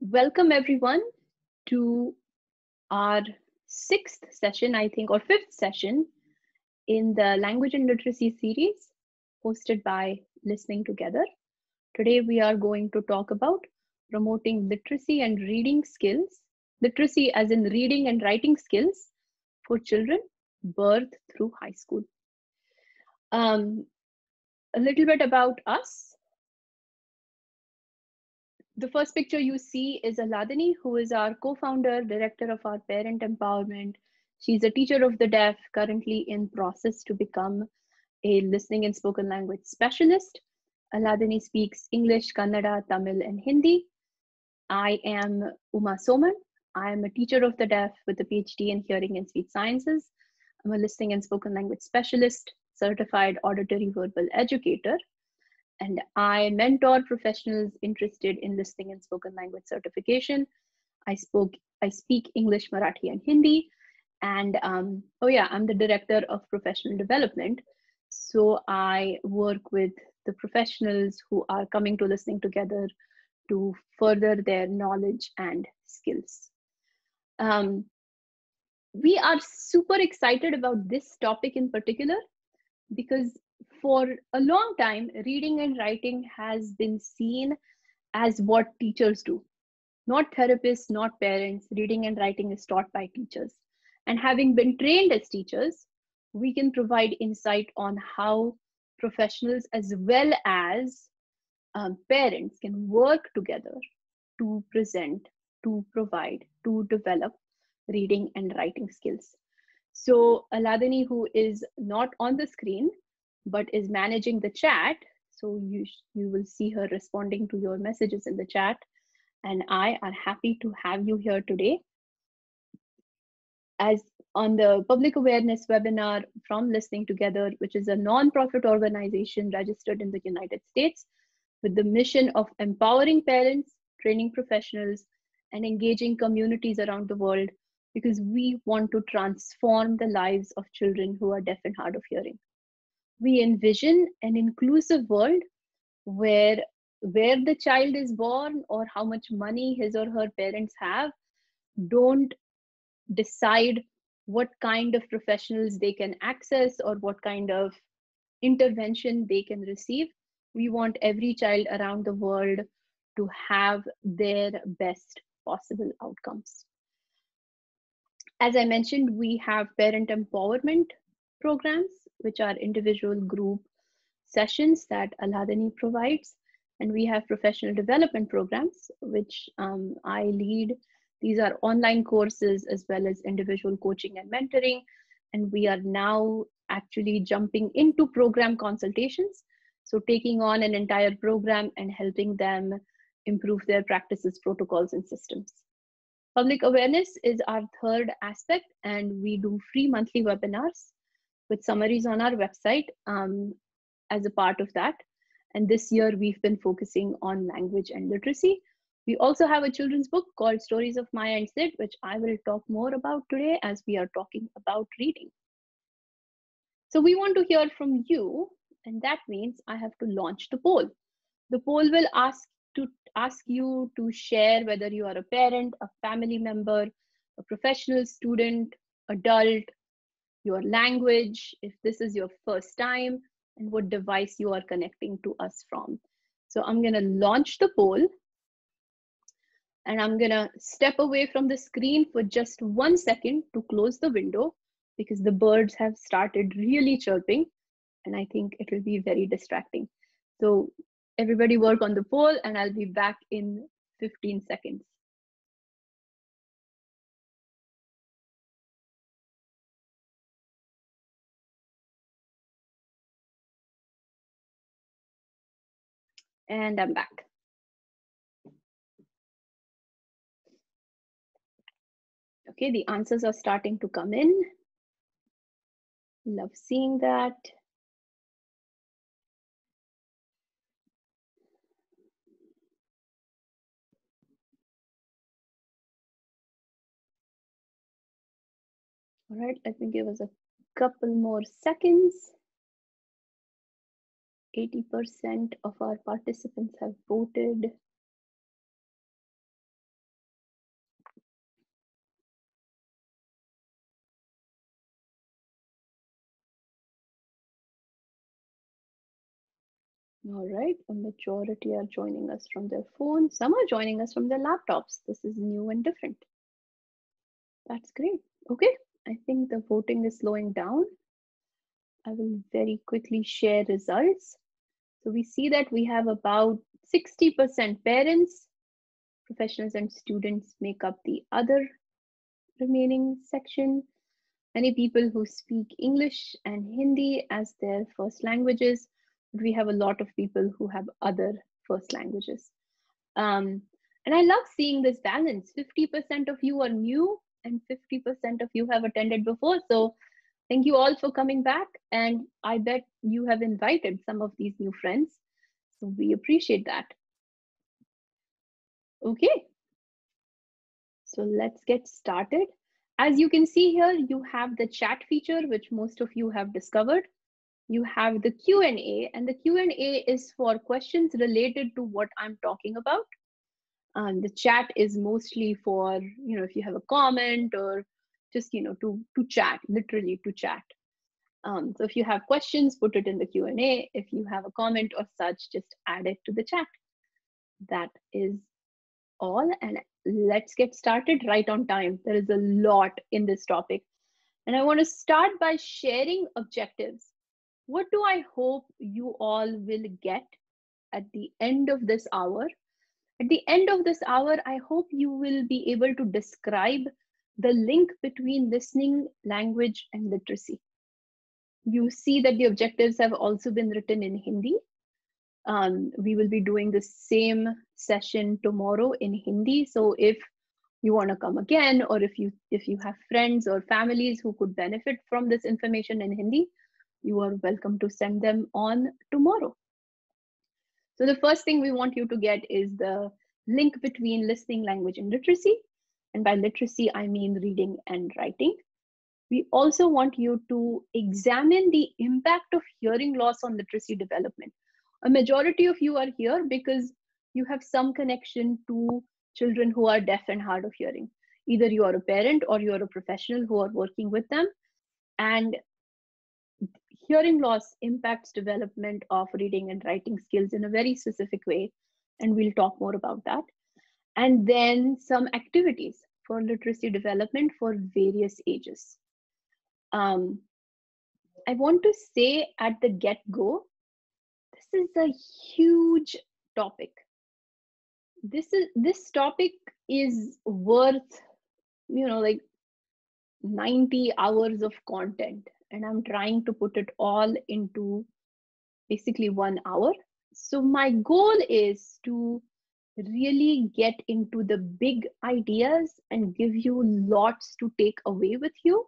Welcome everyone to our sixth session, I think, or fifth session in the Language and Literacy series hosted by Listening Together. Today we are going to talk about promoting literacy and reading skills, literacy as in reading and writing skills for children birth through high school. A little bit about us. The first picture you see is Aladini, who is our co-founder, director of our parent empowerment. She's a teacher of the deaf, currently in process to become a listening and spoken language specialist. Aladini speaks English, Kannada, Tamil, and Hindi. I am Uma Soman. I am a teacher of the deaf with a PhD in hearing and speech sciences. I'm a listening and spoken language specialist, certified auditory verbal educator, and I mentor professionals interested in listening and spoken language certification. I speak English, Marathi, and Hindi. And I'm the director of professional development. So I work with the professionals who are coming to Listening Together to further their knowledge and skills. We are super excited about this topic in particular because for a long time, reading and writing has been seen as what teachers do. Not therapists, not parents. Reading and writing is taught by teachers. And having been trained as teachers, we can provide insight on how professionals as well as parents can work together to present, to provide, to develop reading and writing skills. So Aladini, who is not on the screen, but is managing the chat, so you will see her responding to your messages in the chat, and I are happy to have you here today as on the public awareness webinar from Listening Together, which is a non-profit organization registered in the United States with the mission of empowering parents, training professionals, and engaging communities around the world, because we want to transform the lives of children who are deaf and hard of hearing. We envision an inclusive world where the child is born or how much money his or her parents have don't decide what kind of professionals they can access or what kind of intervention they can receive. We want every child around the world to have their best possible outcomes. As I mentioned, we have parent empowerment programs, which are individual group sessions that Aladini provides. And we have professional development programs, which I lead. These are online courses as well as individual coaching and mentoring. And we are now actually jumping into program consultations. So taking on an entire program and helping them improve their practices, protocols, and systems. Public awareness is our third aspect, and we do free monthly webinars with summaries on our website as a part of that. And this year we've been focusing on language and literacy. We also have a children's book called Stories of Maya and Sid, which I will talk more about today as we are talking about reading. So we want to hear from you, and that means I have to launch the poll. The poll will ask you to share whether you are a parent, a family member, a professional, student, adult, your language, if this is your first time, and what device you are connecting to us from. So I'm going to launch the poll, and I'm going to step away from the screen for just 1 second to close the window because the birds have started really chirping, and I think it will be very distracting. So everybody work on the poll, and I'll be back in 15 seconds. And I'm back. Okay, the answers are starting to come in. Love seeing that. All right, let me give us a couple more seconds. 80% of our participants have voted. All right, a majority are joining us from their phones. Some are joining us from their laptops. This is new and different. That's great. Okay, I think the voting is slowing down. I will very quickly share results. So we see that we have about 60% parents, professionals and students make up the other remaining section. Many people who speak English and Hindi as their first languages. We have a lot of people who have other first languages. And I love seeing this balance. 50% of you are new and 50% of you have attended before. So thank you all for coming back. And I bet you have invited some of these new friends. So we appreciate that. Okay, so let's get started. As you can see here, you have the chat feature, which most of you have discovered. You have the Q&A, and the Q&A is for questions related to what I'm talking about. The chat is mostly for, if you have a comment or just, to chat, literally to chat. So if you have questions, put it in the Q&A. If you have a comment or such, just add it to the chat. That is all, and let's get started right on time. There is a lot in this topic, and I want to start by sharing objectives. What do I hope you all will get at the end of this hour? At the end of this hour, I hope you will be able to describe the link between listening, language, and literacy. You see that the objectives have also been written in Hindi. We will be doing the same session tomorrow in Hindi. So if you want to come again, or if you have friends or families who could benefit from this information in Hindi, you are welcome to send them on tomorrow. So the first thing we want you to get is the link between listening, language, and literacy. And by literacy, I mean reading and writing. We also want you to examine the impact of hearing loss on literacy development. A majority of you are here because you have some connection to children who are deaf and hard of hearing. Either you are a parent or you are a professional who are working with them. And hearing loss impacts development of reading and writing skills in a very specific way. And we'll talk more about that. And then some activities for literacy development for various ages. I want to say at the get-go, this is a huge topic. This topic is worth, like 90 hours of content, and I'm trying to put it all into basically 1 hour. So my goal is to really get into the big ideas and give you lots to take away with you.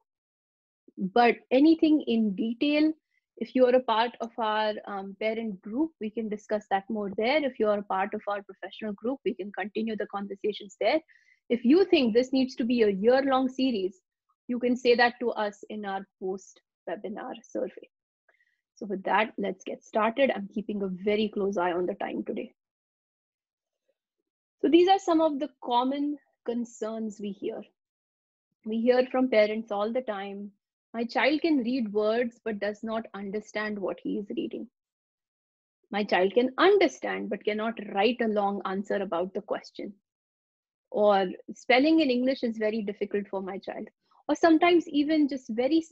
But anything in detail, if you're a part of our parent group, we can discuss that more there. If you're a part of our professional group, we can continue the conversations there. If you think this needs to be a year-long series, you can say that to us in our post-webinar survey. So with that, let's get started. I'm keeping a very close eye on the time today. So these are some of the common concerns we hear. We hear from parents all the time. My child can read words but does not understand what he is reading. My child can understand but cannot write a long answer about the question. Or spelling in English is very difficult for my child. Or sometimes even just very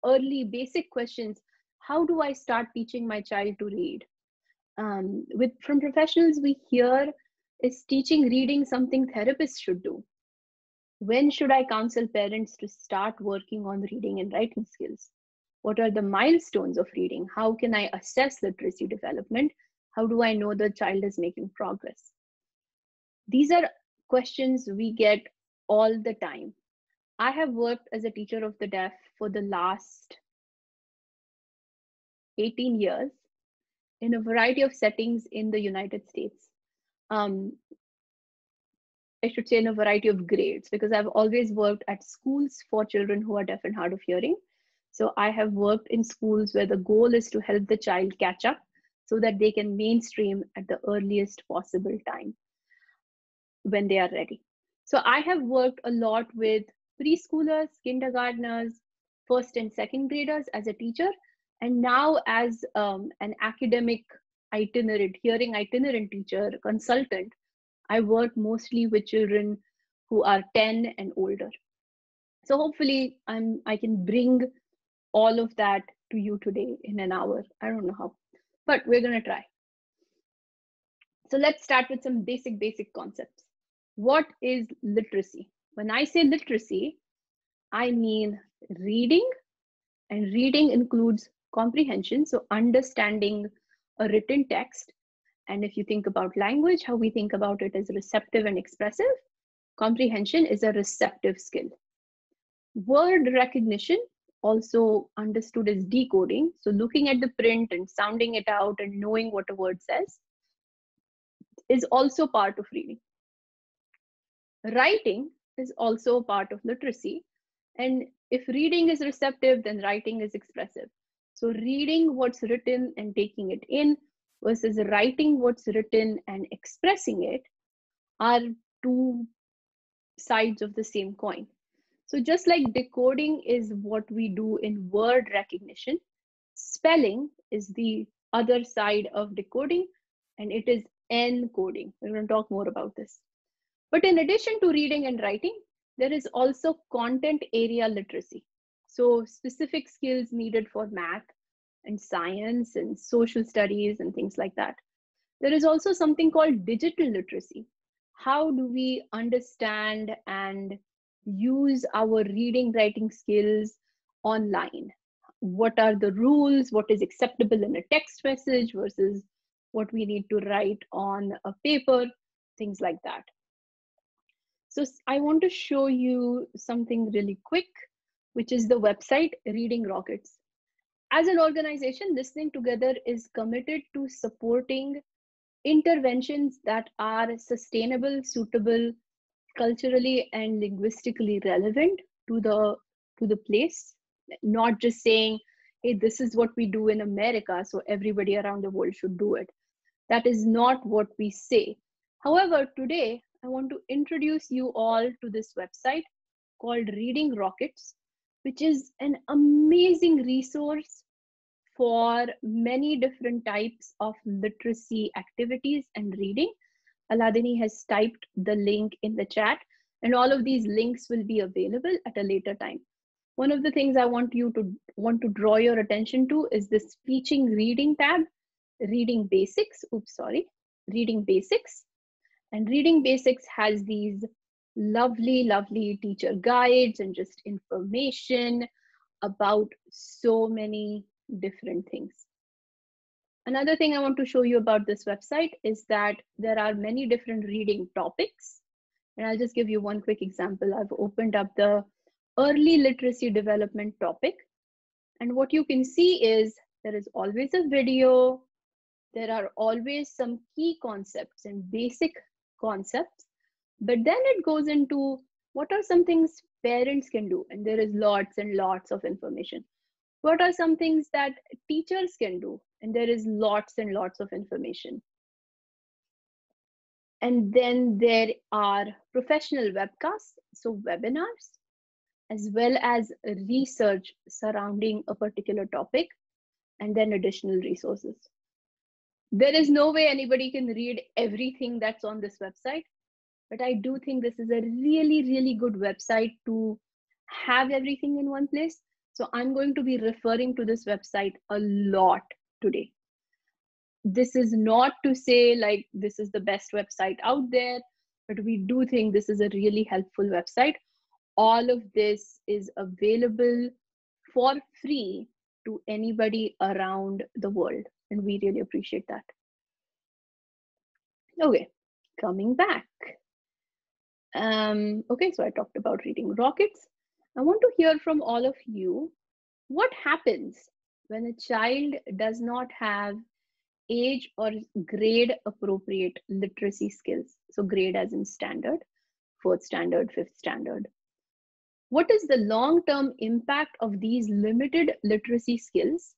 early basic questions. How do I start teaching my child to read? From professionals we hear, is teaching reading something therapists should do? When should I counsel parents to start working on reading and writing skills? What are the milestones of reading? How can I assess literacy development? How do I know the child is making progress? These are questions we get all the time. I have worked as a teacher of the deaf for the last 18 years in a variety of settings in the United States. I should say in a variety of grades, because I've always worked at schools for children who are deaf and hard of hearing. So I have worked in schools where the goal is to help the child catch up so that they can mainstream at the earliest possible time when they are ready. So I have worked a lot with preschoolers, kindergartners, first and second graders as a teacher. And now as an academic, itinerant, hearing itinerant teacher, consultant, I work mostly with children who are 10 and older. So hopefully I can bring all of that to you today in an hour. I don't know how, but we're going to try. So let's start with some basic concepts. What is literacy? When I say literacy, I mean reading, and reading includes comprehension, so understanding a written text. And if you think about language, how we think about it as receptive and expressive, comprehension is a receptive skill. Word recognition, also understood as decoding, so looking at the print and sounding it out and knowing what a word says, is also part of reading. Writing is also part of literacy. And if reading is receptive, then writing is expressive. So reading what's written and taking it in versus writing what's written and expressing it are two sides of the same coin. So just like decoding is what we do in word recognition, spelling is the other side of decoding, and it is encoding. We're going to talk more about this. But in addition to reading and writing, there is also content area literacy. So specific skills needed for math and science and social studies and things like that. There is also something called digital literacy. How do we understand and use our reading, writing skills online? What are the rules? What is acceptable in a text message versus what we need to write on a paper? Things like that. So I want to show you something really quick, which is the website Reading Rockets. As an organization, Listening Together is committed to supporting interventions that are sustainable, suitable, culturally and linguistically relevant to the place, not just saying, hey, this is what we do in America, so everybody around the world should do it. That is not what we say. However, today I want to introduce you all to this website called Reading Rockets, which is an amazing resource for many different types of literacy activities and reading. Aladini has typed the link in the chat, and all of these links will be available at a later time. One of the things I want to draw your attention to is this teaching reading tab, reading basics. Reading basics. And reading basics has these lovely teacher guides and just information about so many different things. Another thing I want to show you about this website is that there are many different reading topics. And I'll just give you one quick example. I've opened up the early literacy development topic. And what you can see is there is always a video. There are always some key concepts and basic concepts. But then it goes into what are some things parents can do? And there is lots and lots of information. What are some things that teachers can do? And there is lots and lots of information. And then there are professional webcasts, so webinars, as well as research surrounding a particular topic, and then additional resources. There is no way anybody can read everything that's on this website, but I do think this is a really good website to have everything in one place. So I'm going to be referring to this website a lot today. This is not to say like this is the best website out there, but we do think this is a really helpful website. All of this is available for free to anybody around the world, and we really appreciate that. Okay, coming back. Okay, so I talked about reading rockets. I want to hear from all of you. What happens when a child does not have age or grade appropriate literacy skills? So grade as in standard, 4th standard, 5th standard. What is the long-term impact of these limited literacy skills?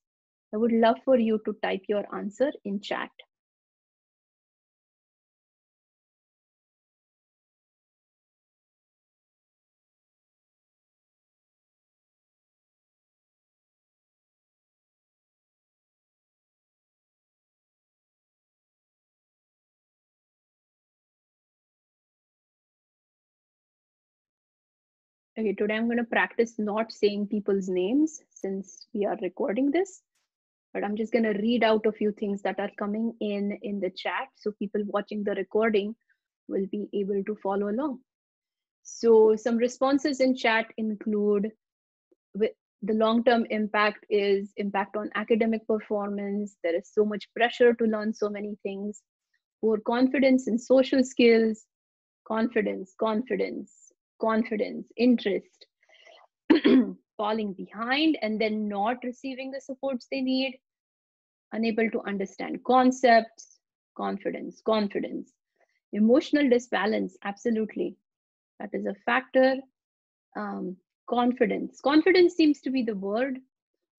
I would love for you to type your answer in chat. Okay, today I'm going to practice not saying people's names since we are recording this, but I'm just going to read out a few things that are coming in the chat so people watching the recording will be able to follow along. So some responses in chat include the long-term impact is impact on academic performance. There is so much pressure to learn so many things. Poor confidence in social skills, confidence, interest, falling behind and then not receiving the supports they need, unable to understand concepts, confidence, emotional disbalance, absolutely. That is a factor. Confidence seems to be the word.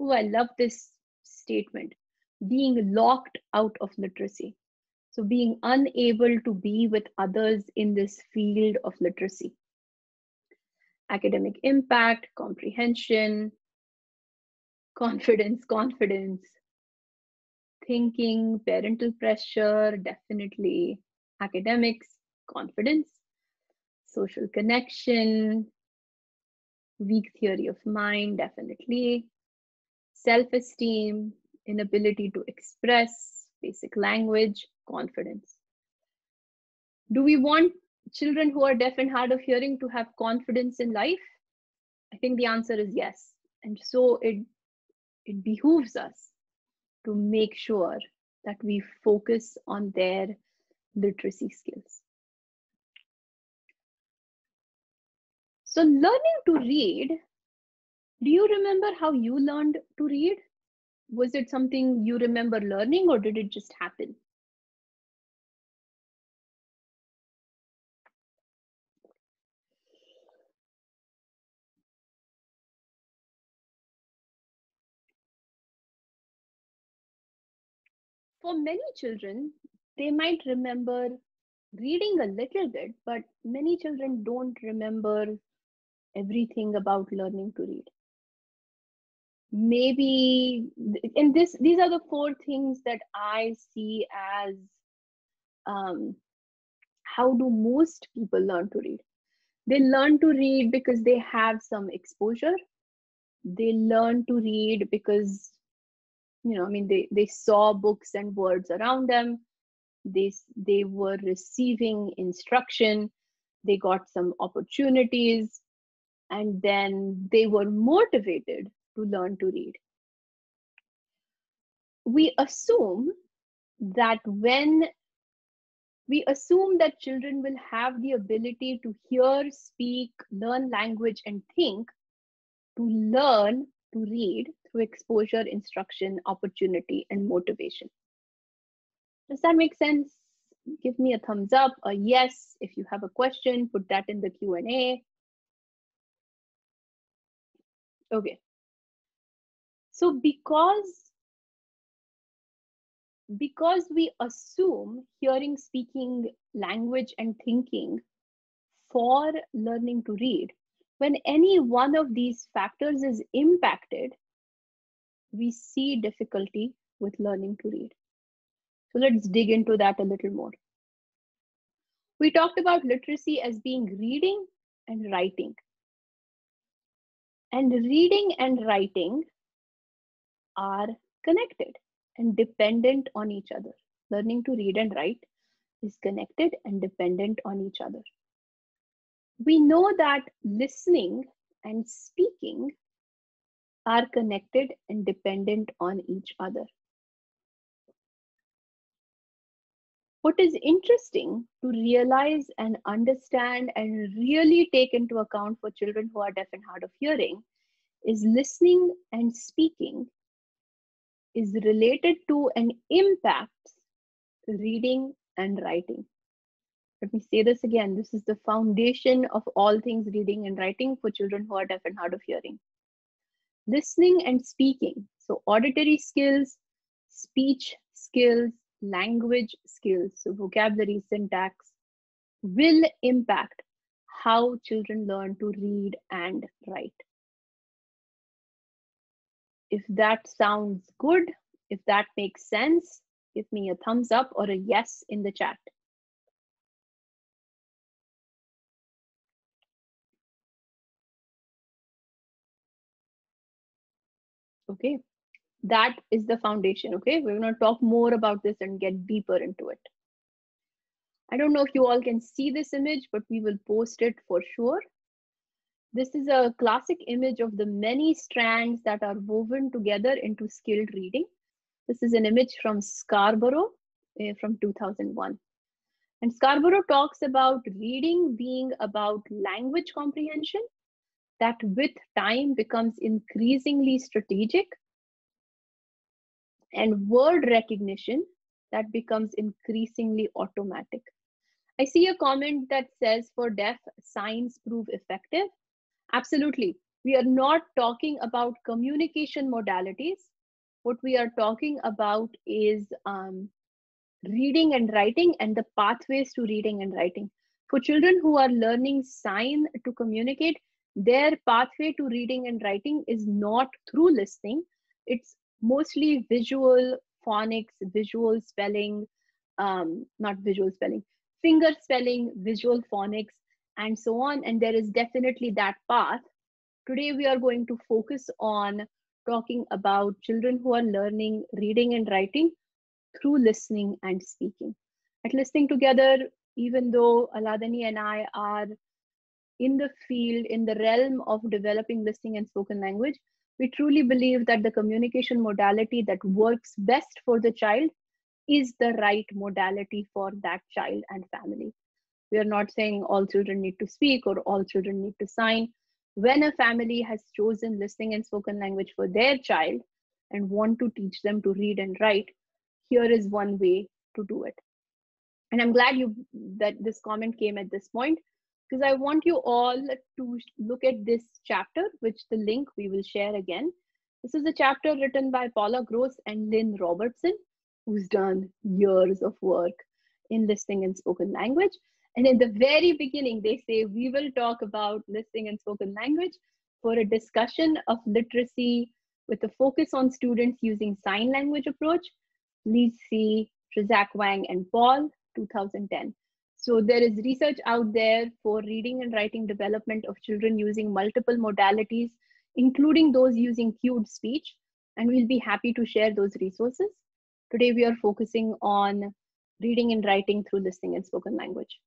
Oh, I love this statement. Being locked out of literacy. So being unable to be with others in this field of literacy. Academic impact, comprehension, confidence, thinking, parental pressure, definitely. Academics, confidence, social connection, weak theory of mind, definitely. Self-esteem, inability to express, basic language, confidence. Do we want children who are deaf and hard of hearing to have confidence in life? I think the answer is yes. And so it behooves us to make sure that we focus on their literacy skills. So learning to read, do you remember how you learned to read? Was it something you remember learning or did it just happen? For many children, they might remember reading a little bit, but many children don't remember everything about learning to read. Maybe, and these are the four things that I see as how do most people learn to read? They learn to read because they have some exposure. They learn to read because, they saw books and words around them. They were receiving instruction. They got some opportunities, and then they were motivated to learn to read. We assume that children will have the ability to hear, speak, learn language, and think, to learn to read through exposure, instruction, opportunity, and motivation. Does that make sense? Give me a thumbs up, a yes. If you have a question, put that in the Q&A. Okay. So because we assume hearing, speaking, language, and thinking for learning to read, when any one of these factors is impacted, we see difficulty with learning to read. So let's dig into that a little more. We talked about literacy as being reading and writing. And reading and writing are connected and dependent on each other. Learning to read and write is connected and dependent on each other. We know that listening and speaking are connected and dependent on each other. What is interesting to realize and understand and really take into account for children who are deaf and hard of hearing is listening and speaking is related to and impacts reading and writing. Let me say this again. This is the foundation of all things reading and writing for children who are deaf and hard of hearing. Listening and speaking, so auditory skills, speech skills, language skills, so vocabulary, syntax, will impact how children learn to read and write. If that sounds good, if that makes sense, give me a thumbs up or a yes in the chat. Okay, that is the foundation. Okay, we're going to talk more about this and get deeper into it. I don't know if you all can see this image, but we will post it for sure. This is a classic image of the many strands that are woven together into skilled reading. This is an image from Scarborough from 2001. And Scarborough talks about reading being about language comprehension that with time becomes increasingly strategic, and word recognition that becomes increasingly automatic. I see a comment that says for deaf, signs prove effective. Absolutely. We are not talking about communication modalities. What we are talking about is reading and writing and the pathways to reading and writing. For children who are learning sign to communicate, their pathway to reading and writing is not through listening. It's mostly visual phonics, visual spelling, not visual spelling, finger spelling, visual phonics, and so on. And there is definitely that path. Today, we are going to focus on talking about children who are learning reading and writing through listening and speaking. At Listening Together, even though Aladani and I are in the field, in the realm of developing listening and spoken language, we truly believe that the communication modality that works best for the child is the right modality for that child and family. We are not saying all children need to speak or all children need to sign. When a family has chosen listening and spoken language for their child and want to teach them to read and write, here is one way to do it. And I'm glad that this comment came at this point, because I want you all to look at this chapter, which the link we will share again. This is a chapter written by Paula Gross and Lynn Robertson, who's done years of work in listening and spoken language. And in the very beginning, they say, we will talk about listening and spoken language for a discussion of literacy with a focus on students using sign language approach. Please see Trizak Wang and Paul, 2010. So there is research out there for reading and writing development of children using multiple modalities, including those using cued speech, and we'll be happy to share those resources. Today, we are focusing on reading and writing through listening and spoken language.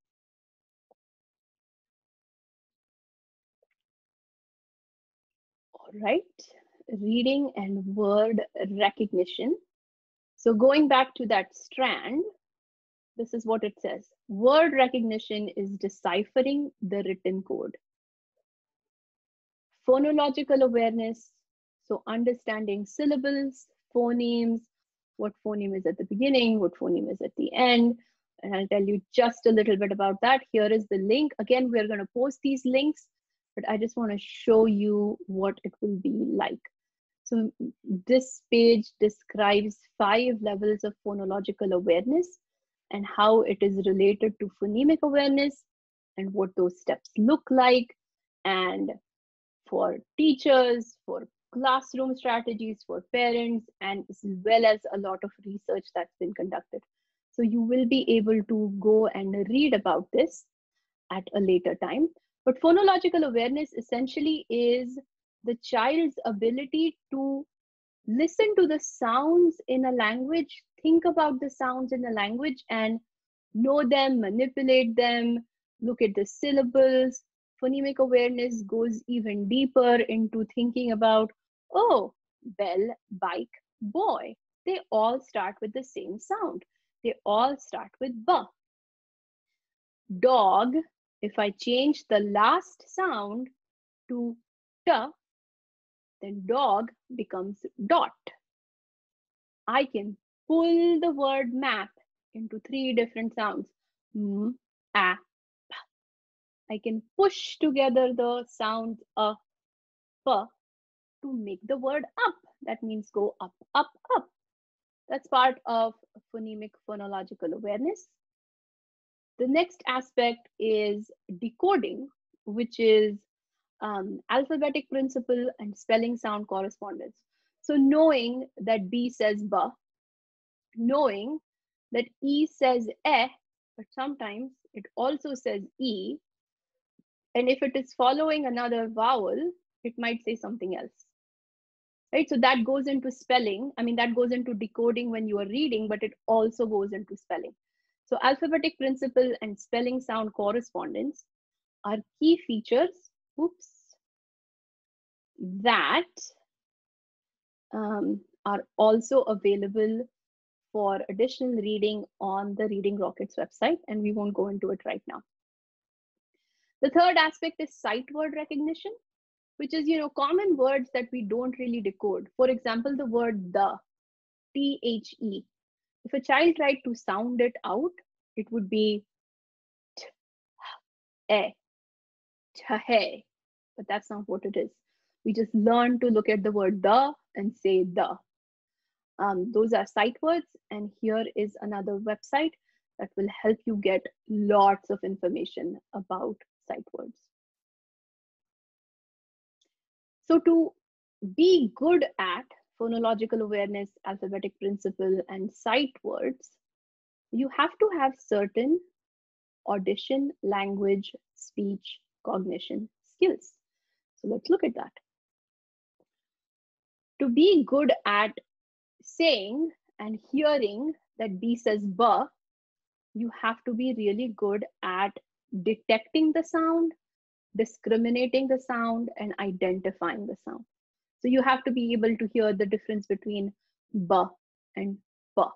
All right, reading and word recognition. So going back to that strand, this is what it says. Word recognition is deciphering the written code. Phonological awareness, so understanding syllables, phonemes, what phoneme is at the beginning, what phoneme is at the end. And I'll tell you just a little bit about that. Here is the link. Again, we're going to post these links, but I just want to show you what it will be like. So this page describes 5 levels of phonological awareness and how it is related to phonemic awareness and what those steps look like, and for teachers, for classroom strategies, for parents, and as well as a lot of research that's been conducted. So you will be able to go and read about this at a later time. But phonological awareness essentially is the child's ability to listen to the sounds in a language, think about the sounds in a language and know them, manipulate them, look at the syllables. Phonemic awareness goes even deeper into thinking about, oh, bell, bike, boy. They all start with the same sound. They all start with ba. Dog, if I change the last sound to ta, then dog becomes dot. I can pull the word map into 3 different sounds. M, a, p. I can push together the sounds a, p to make the word up. That means go up, up, up. That's part of phonemic phonological awareness. The next aspect is decoding, which is alphabetic principle and spelling sound correspondence. So knowing that B says ba, knowing that E says eh, but sometimes it also says E, and if it is following another vowel, it might say something else. right? So that goes into spelling. I mean, that goes into decoding when you are reading, but it also goes into spelling. So alphabetic principle and spelling sound correspondence are key features, that are also available for additional reading on the Reading Rockets website, and we won't go into it right now. The third aspect is sight word recognition, which is, common words that we don't really decode. For example, the word the, T-H-E. If a child tried to sound it out, it would be t-e, t-he, but that's not what it is. We just learn to look at the word the and say the. Those are sight words, and here is another website that will help you get lots of information about sight words. So to be good at phonological awareness, alphabetic principle, and sight words, you have to have certain audition, language, speech, cognition skills. So let's look at that. To be good at saying and hearing that B says ba, you have to be really good at detecting the sound, discriminating the sound, and identifying the sound. So you have to be able to hear the difference between ba and pa.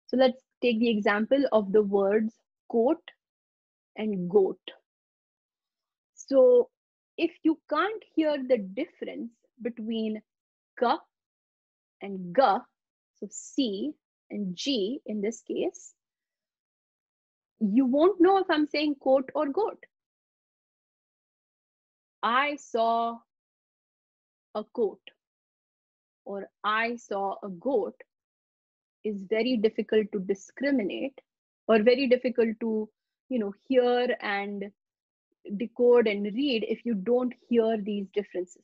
So let's take the example of the words coat and goat. So if you can't hear the difference between ka and ga, so C and G in this case, you won't know if I'm saying coat or goat. I saw a coat or I saw a goat is very difficult to discriminate, or very difficult to, hear and decode and read if you don't hear these differences.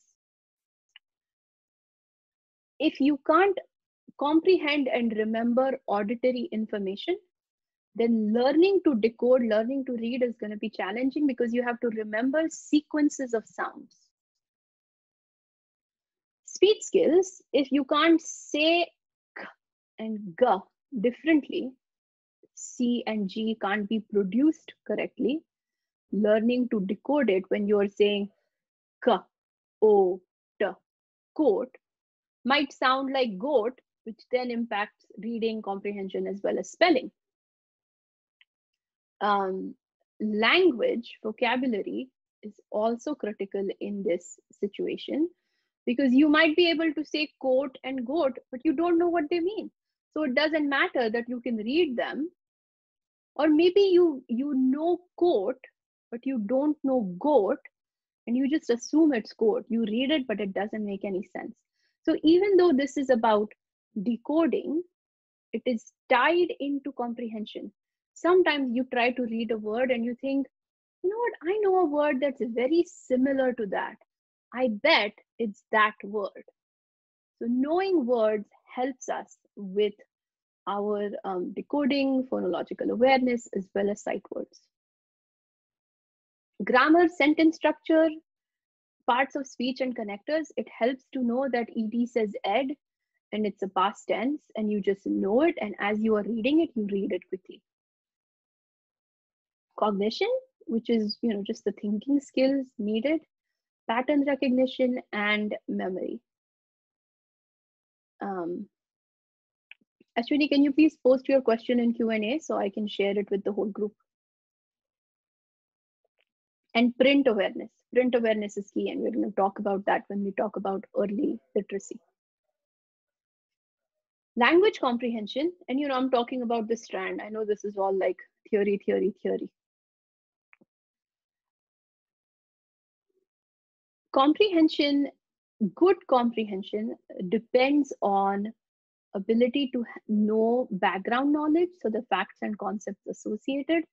If you can't comprehend and remember auditory information, then learning to decode, learning to read is going to be challenging, because you have to remember sequences of sounds. Speech skills, if you can't say k and g differently, C and G can't be produced correctly, learning to decode it when you're saying k, o, t, coat, might sound like goat, which then impacts reading, comprehension, as well as spelling. Language, vocabulary is also critical in this situation, because you might be able to say coat and goat, but you don't know what they mean. So it doesn't matter that you can read them, or maybe you know coat, but you don't know goat, and you just assume it's goat. You read it, but it doesn't make any sense. So even though this is about decoding, it is tied into comprehension. Sometimes you try to read a word and you think, you know what, I know a word that's very similar to that. I bet it's that word. So knowing words helps us with our decoding, phonological awareness, as well as sight words. Grammar, sentence structure, parts of speech and connectors, it helps to know that ed says ed and it's a past tense, and you just know it, and as you are reading it, you read it quickly. Cognition, which is just the thinking skills needed, pattern recognition, and memory. Ashwini, can you please post your question in Q&A so I can share it with the whole group? And print awareness. Print awareness is key, and we're going to talk about that when we talk about early literacy. Language comprehension, and I'm talking about this strand. I know this is all like theory. Comprehension, good comprehension depends on ability to know background knowledge, so the facts and concepts associated,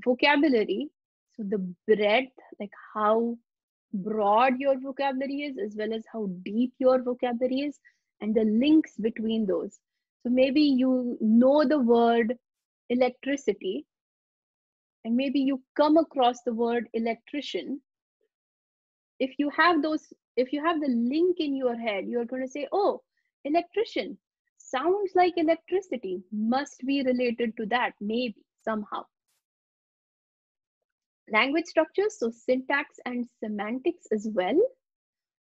vocabulary, so the breadth, like how broad your vocabulary is, as well as how deep your vocabulary is, and the links between those. So maybe you know the word electricity, and maybe you come across the word electrician. If you have those if you have the link in your head, you're going to say, oh, electrician sounds like electricity, must be related to that, maybe somehow. Language structures, so syntax and semantics as well.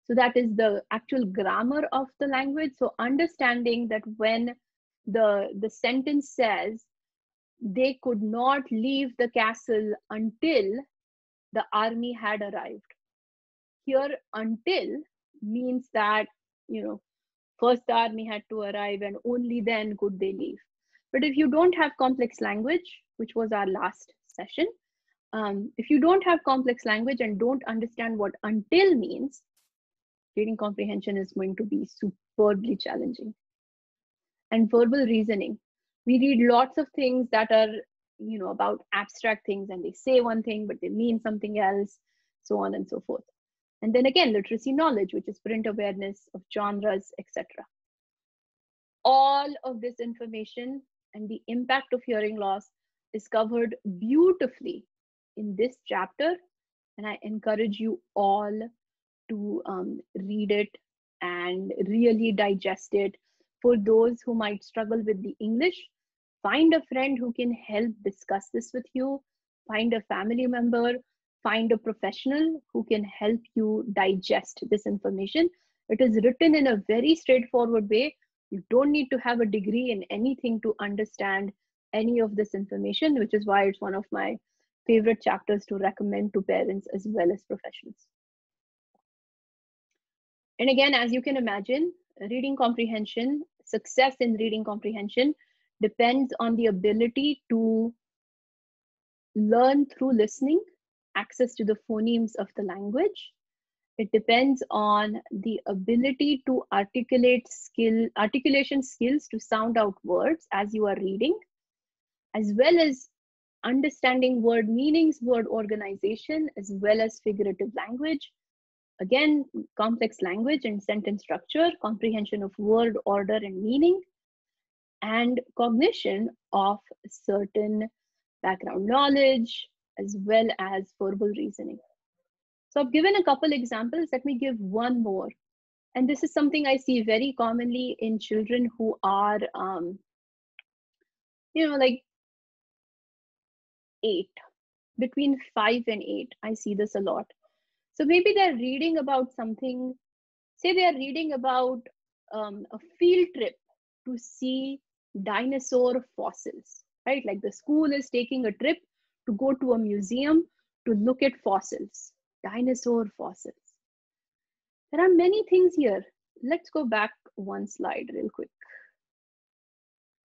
So that is the actual grammar of the language. So understanding that when the sentence says they could not leave the castle until the army had arrived. Here, until means that, first the army had to arrive and only then could they leave. But if you don't have complex language, which was our last session, if you don't have complex language and don't understand what until means, reading comprehension is going to be superbly challenging. And verbal reasoning. We read lots of things that are, about abstract things, and they say one thing, but they mean something else, so on and so forth. And then again, literacy knowledge, which is print awareness of genres, etc. All of this information and the impact of hearing loss is covered beautifully in this chapter. And I encourage you all to read it and really digest it. For those who might struggle with the English, find a friend who can help discuss this with you. Find a family member, find a professional who can help you digest this information. It is written in a very straightforward way. You don't need to have a degree in anything to understand any of this information, which is why it's one of my favorite chapters to recommend to parents as well as professionals. And again, as you can imagine, reading comprehension, success in reading comprehension depends on the ability to learn through listening, access to the phonemes of the language. It depends on the ability to articulation skills to sound out words as you are reading, as well as understanding word meanings, word organization, as well as figurative language. Again, complex language and sentence structure, comprehension of word order and meaning, and cognition of certain background knowledge, as well as verbal reasoning. So I've given a couple examples. Let me give one more. And this is something I see very commonly in children who are, like 8, between 5 and 8. I see this a lot. So maybe they're reading about something, say they're reading about a field trip to see dinosaur fossils, right? Like the school is taking a trip to go to a museum to look at fossils, dinosaur fossils. There are many things here. Let's go back one slide real quick.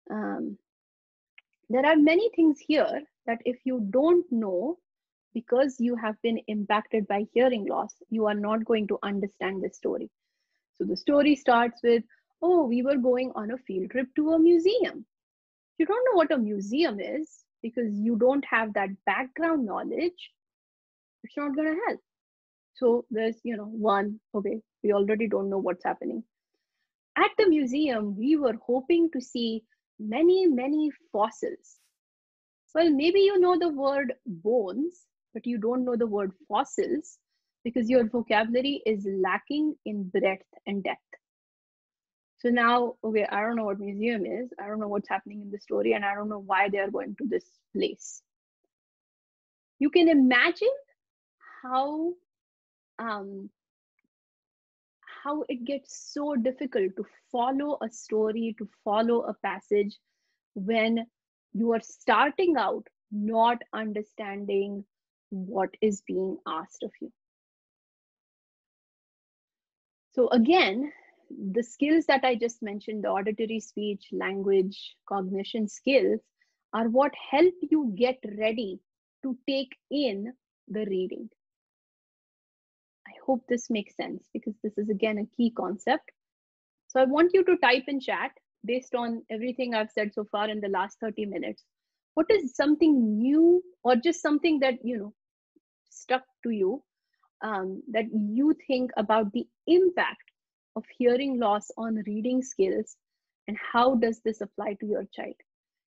There are many things here that if you don't know, because you have been impacted by hearing loss, you are not going to understand the story. So the story starts with, oh, we were going on a field trip to a museum. You don't know what a museum is because you don't have that background knowledge. It's not going to help. So there's, one, okay, we already don't know what's happening. At the museum, we were hoping to see many, many fossils. Well, maybe you know the word bones, but you don't know the word fossils because your vocabulary is lacking in breadth and depth. So now, okay, I don't know what museum is. I don't know what's happening in the story, and I don't know why they are going to this place. You can imagine how it gets so difficult to follow a story, to follow a passage when you are starting out not understanding what is being asked of you. So again, the skills that I just mentioned, the auditory, speech, language, cognition skills, are what help you get ready to take in the reading. I hope this makes sense because this is again a key concept. So I want you to type in chat based on everything I've said so far in the last 30 minutes. What is something new or just something that, stuck to you that you think about the impact of hearing loss on reading skills and how does this apply to your child?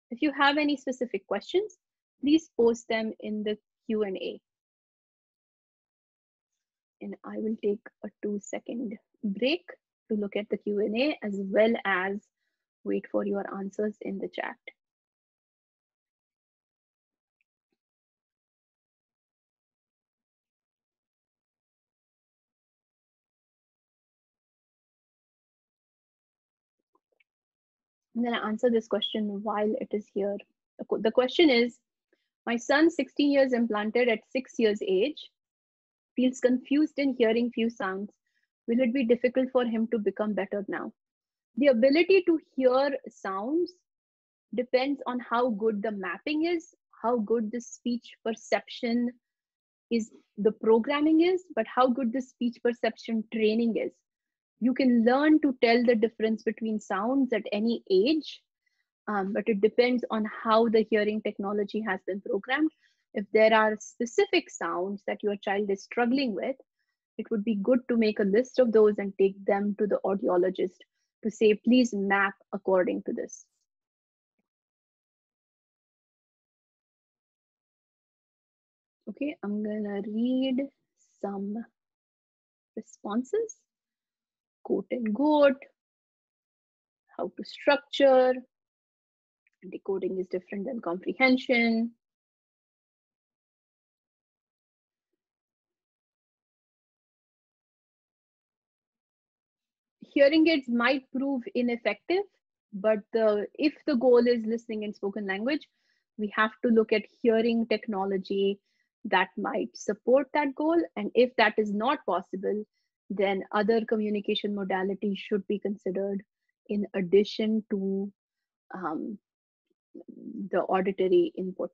If you have any specific questions, please post them in the Q&A. And I will take a 2-second break to look at the Q&A as well as wait for your answers in the chat. I'm going to answer this question while it is here. The question is, my son, 16 years implanted at 6 years age, feels confused in hearing few sounds. Will it be difficult for him to become better now? The ability to hear sounds depends on how good the mapping is, how good the speech perception is, the programming is, but how good the speech perception training is. You can learn to tell the difference between sounds at any age, but it depends on how the hearing technology has been programmed. If there are specific sounds that your child is struggling with, it would be good to make a list of those and take them to the audiologist to say, please map according to this. Okay, I'm gonna read some responses. Quote and goat, how to structure, decoding is different than comprehension. Hearing aids might prove ineffective, but if the goal is listening in spoken language, we have to look at hearing technology that might support that goal. And if that is not possible, then other communication modalities should be considered in addition to the auditory input.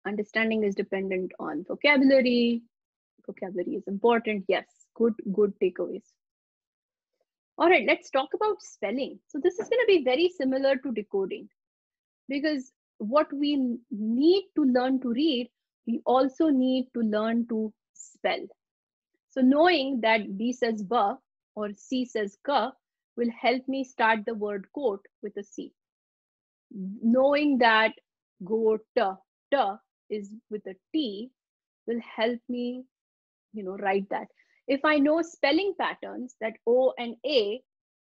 Understanding is dependent on vocabulary. Vocabulary is important. Yes, good takeaways. All right, let's talk about spelling. So this is going to be very similar to decoding, because what we need to learn to read, we also need to learn to spell. So knowing that B says ba or C says ka will help me start the word coat with a C. Knowing that go ta is with a T will help me, write that. If I know spelling patterns that O and A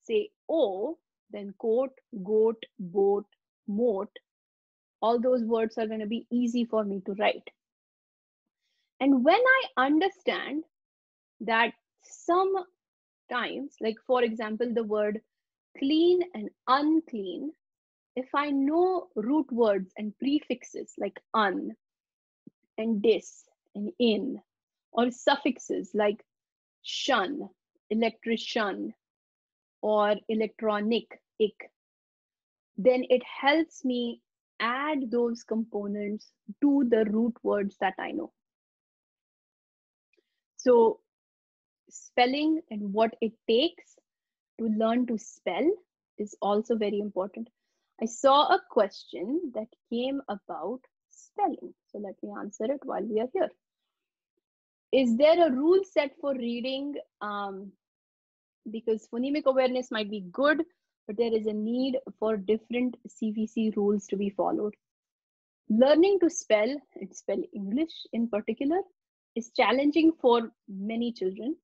say O, then coat, goat, boat, moat, all those words are going to be easy for me to write. And when I understand that sometimes, like for example, the word clean and unclean, if I know root words and prefixes like un and dis and in, or suffixes like shun, electrician, or electronic, ik, then it helps me add those components to the root words that I know. So spelling and what it takes to learn to spell is also very important. I saw a question that came about spelling. So let me answer it while we are here. Is there a rule set for reading? Because phonemic awareness might be good, but there is a need for different CVC rules to be followed. Learning to spell, and spell English in particular, is challenging for many children.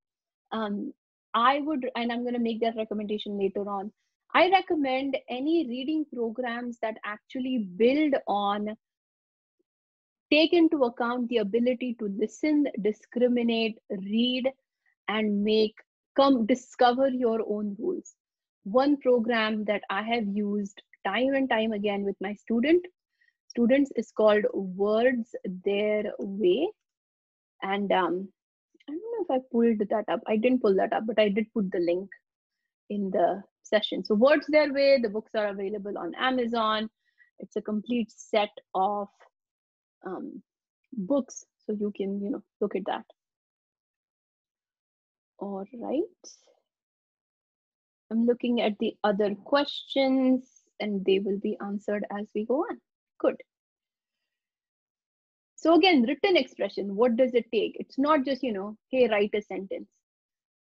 I would, and I'm going to make that recommendation later on, I recommend any reading programs that actually build on, take into account the ability to listen, discriminate, read, and discover your own rules. One program that I have used time and time again with my students is called Words Their Way. And I don't know if I pulled that up. I didn't pull that up, but I did put the link in the session. So Words Their Way, the books are available on Amazon. It's a complete set of books, so you can, look at that. All right. I'm looking at the other questions and they will be answered as we go on. Good. So again, written expression, what does it take? It's not just, hey, write a sentence.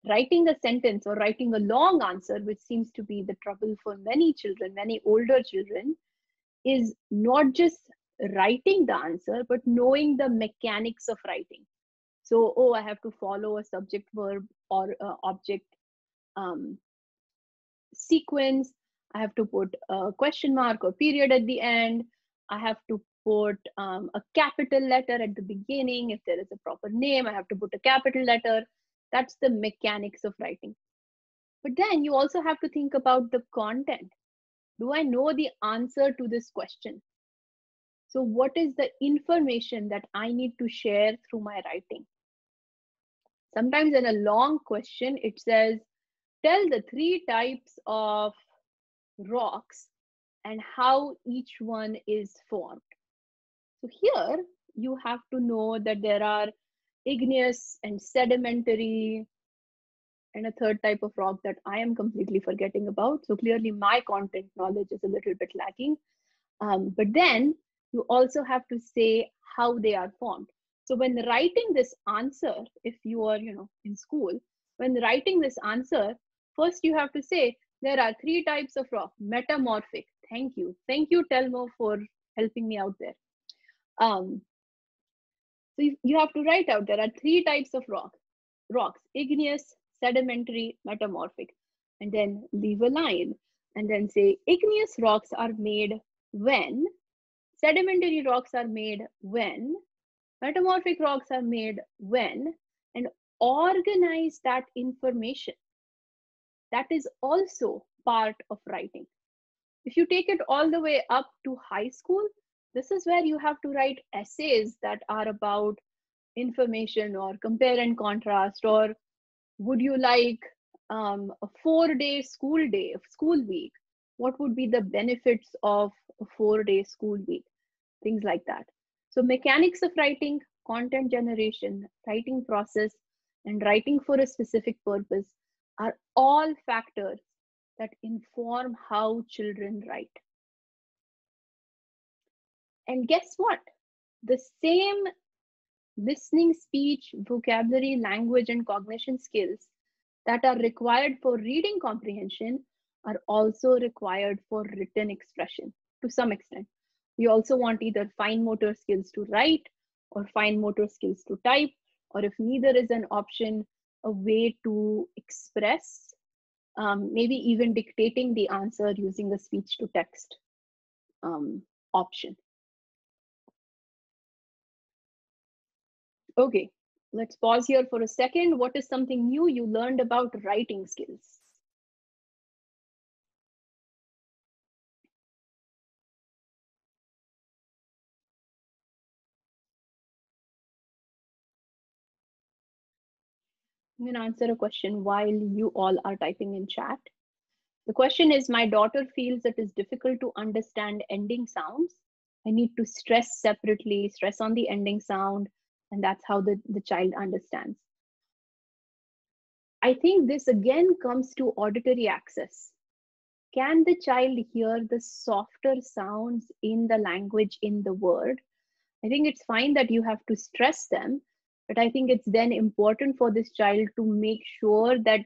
Writing a sentence or writing a long answer, which seems to be the trouble for many children, many older children, is not just writing the answer, but knowing the mechanics of writing. So, oh, I have to follow a subject verb or object sequence. I have to put a question mark or period at the end. I have to put a capital letter at the beginning. If there is a proper name, I have to put a capital letter. That's the mechanics of writing. But then you also have to think about the content. Do I know the answer to this question? So what is the information that I need to share through my writing? Sometimes in a long question, it says, tell the 3 types of rocks and how each one is formed. So here you have to know that there are igneous and sedimentary and a third type of rock that I am completely forgetting about. So clearly my content knowledge is a little bit lacking. But then you also have to say how they are formed. So when writing this answer, if you are, in school, when writing this answer, first you have to say, there are 3 types of rock. Metamorphic. Thank you. Thank you, Telmo, for helping me out there. So you have to write out there are 3 types of rocks: igneous, sedimentary, metamorphic, and then leave a line and then say igneous rocks are made when, sedimentary rocks are made when, metamorphic rocks are made when, and organize that information. That is also part of writing. If you take it all the way up to high school, this is where you have to write essays that are about information or compare and contrast, or would you like a 4-day school week? What would be the benefits of a 4-day school week? Things like that. So mechanics of writing, content generation, writing process, and writing for a specific purpose are all factors that inform how children write. And guess what? The same listening, speech, vocabulary, language, and cognition skills that are required for reading comprehension are also required for written expression to some extent. We also want either fine motor skills to write or fine motor skills to type, or if neither is an option, a way to express, maybe even dictating the answer using the speech to text option. Okay, let's pause here for a second. What is something new you learned about writing skills? I'm going to answer a question while you all are typing in chat. The question is, my daughter feels it is difficult to understand ending sounds. I need to stress separately, stress on the ending sound, and that's how the child understands. I think this again comes to auditory access. Can the child hear the softer sounds in the language, in the word? I think it's fine that you have to stress them, but I think it's then important for this child to make sure that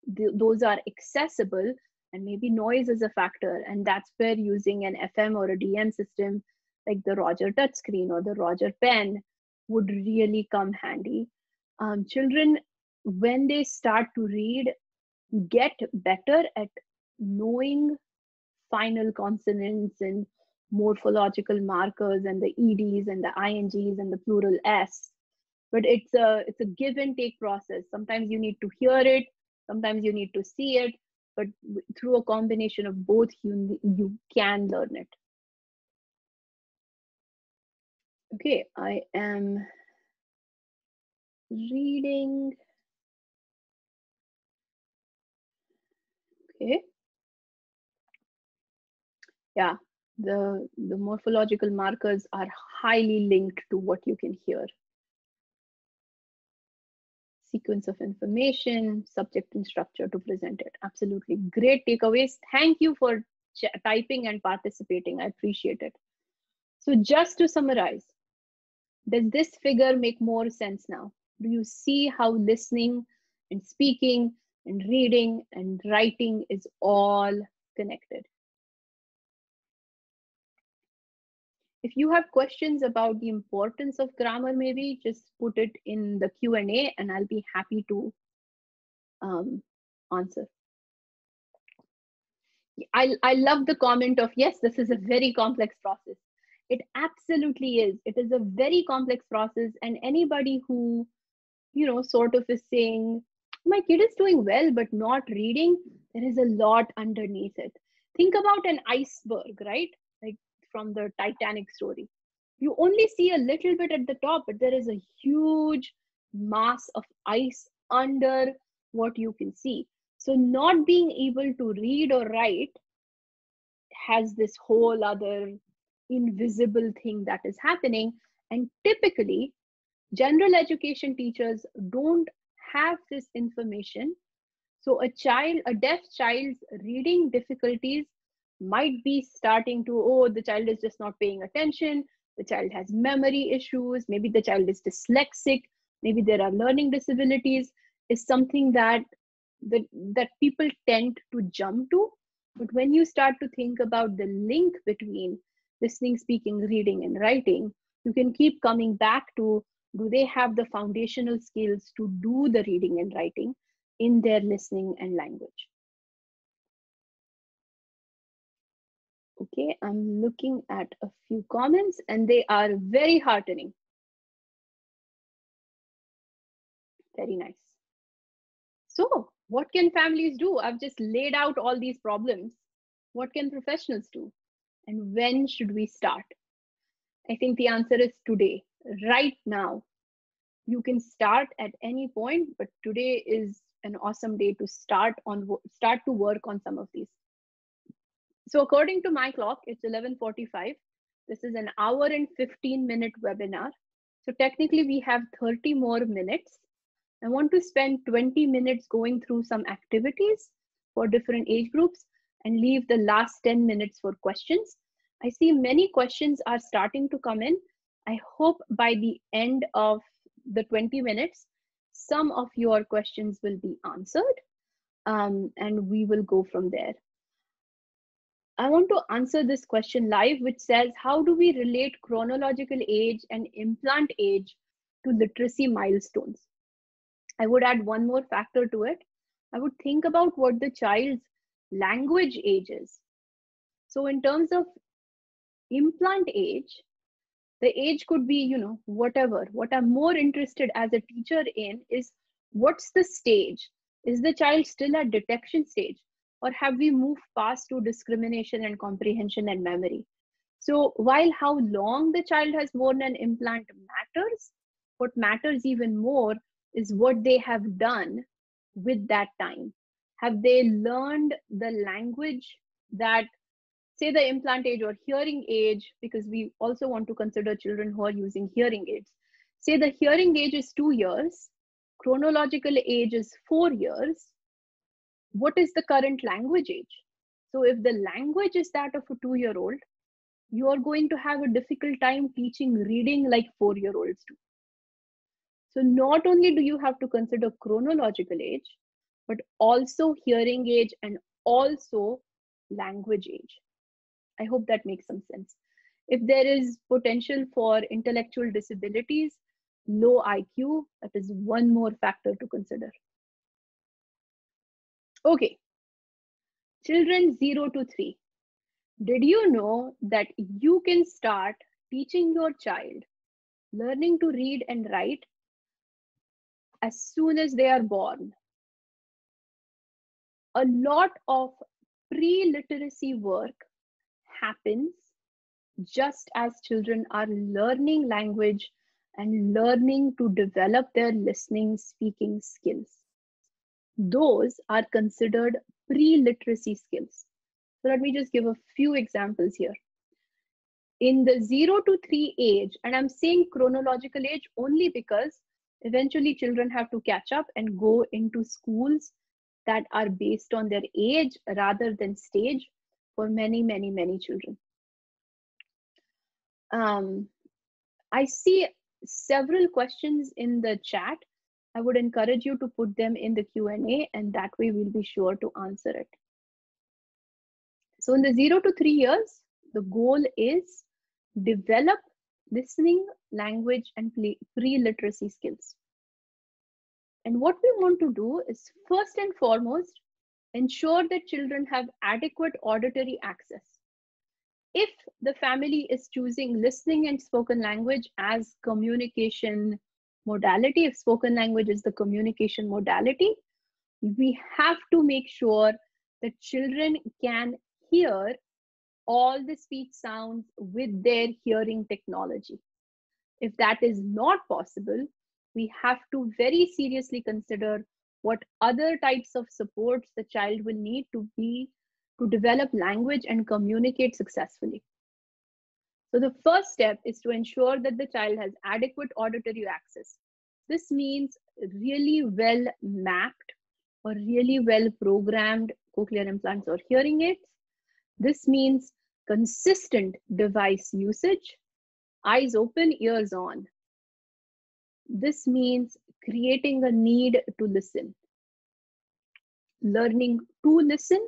those are accessible, and maybe noise is a factor. And that's where using an FM or a DM system like the Roger touchscreen or the Roger pen would really come handy. Children, when they start to read, get better at knowing final consonants and morphological markers and the eds and the ings and the plural s. But it's a give and take process. Sometimes you need to hear it, sometimes you need to see it, but through a combination of both, you can learn it. Okay, I am reading. Okay. Yeah, the morphological markers are highly linked to what you can hear. Sequence of information, subject and structure to present it. Absolutely great takeaways. Thank you for typing and participating. I appreciate it. So just to summarize, does this figure make more sense now? Do you see how listening and speaking and reading and writing is all connected? If you have questions about the importance of grammar, maybe just put it in the Q&A and I'll be happy to answer. I love the comment of, yes, this is a very complex process. It absolutely is. It is a very complex process, and anybody who, sort of is saying, my kid is doing well, but not reading, there is a lot underneath it. Think about an iceberg, right? Like from the Titanic story. You only see a little bit at the top, but there is a huge mass of ice under what you can see. So not being able to read or write has this whole other invisible thing that is happening. And typically, general education teachers don't have this information. So a deaf child's reading difficulties might be starting to, oh, the child is just not paying attention, the child has memory issues, maybe the child is dyslexic, maybe there are learning disabilities, is something that people tend to jump to. But when you start to think about the link between listening, speaking, reading, and writing, you can keep coming back to, do they have the foundational skills to do the reading and writing in their listening and language? Okay, I'm looking at a few comments and they are very heartening. Very nice. So what can families do? I've just laid out all these problems. What can professionals do? And when should we start? I think the answer is today, right now. You can start at any point, but today is an awesome day to start to work on some of these. So according to my clock, it's 11:45. This is an hour and 15-minute webinar. So technically we have 30 more minutes. I want to spend 20 minutes going through some activities for different age groups and leave the last 10 minutes for questions. I see many questions are starting to come in. I hope by the end of the 20 minutes, some of your questions will be answered, and we will go from there. I want to answer this question live, which says, how do we relate chronological age and implant age to literacy milestones? I would add one more factor to it. I would think about what the child's language age is. So in terms of implant age, the age could be, whatever. What I'm more interested as a teacher in is, what's the stage? Is the child still at detection stage? Or have we moved past to discrimination and comprehension and memory? So while how long the child has worn an implant matters, what matters even more is what they have done with that time. Have they learned the language that, say, the implant age or hearing age, because we also want to consider children who are using hearing aids. Say the hearing age is 2 years, chronological age is 4 years. What is the current language age? So if the language is that of a 2-year-old, you are going to have a difficult time teaching reading like 4-year-olds do. So not only do you have to consider chronological age, but also hearing age and also language age. I hope that makes some sense. If there is potential for intellectual disabilities, low IQ, that is one more factor to consider. Okay, children 0 to 3. Did you know that you can start teaching your child learning to read and write as soon as they are born? A lot of pre-literacy work happens just as children are learning language and learning to develop their listening, speaking skills. Those are considered pre-literacy skills. So let me just give a few examples here. In the 0 to 3 age, and I'm saying chronological age only because eventually children have to catch up and go into schools that are based on their age rather than stage for many, many, many children. I see several questions in the chat. I would encourage you to put them in the Q&A, and that way we'll be sure to answer it. So in the 0 to 3 years, the goal is develop listening, language, and pre-literacy skills. And what we want to do is, first and foremost, ensure that children have adequate auditory access. If the family is choosing listening and spoken language as communication modality, if spoken language is the communication modality, we have to make sure that children can hear all the speech sounds with their hearing technology. If that is not possible, we have to very seriously consider what other types of supports the child will need to develop language and communicate successfully. So the first step is to ensure that the child has adequate auditory access. This means really well mapped or really well programmed cochlear implants or hearing aids. This means consistent device usage, eyes open, ears on. This means creating a need to listen, learning to listen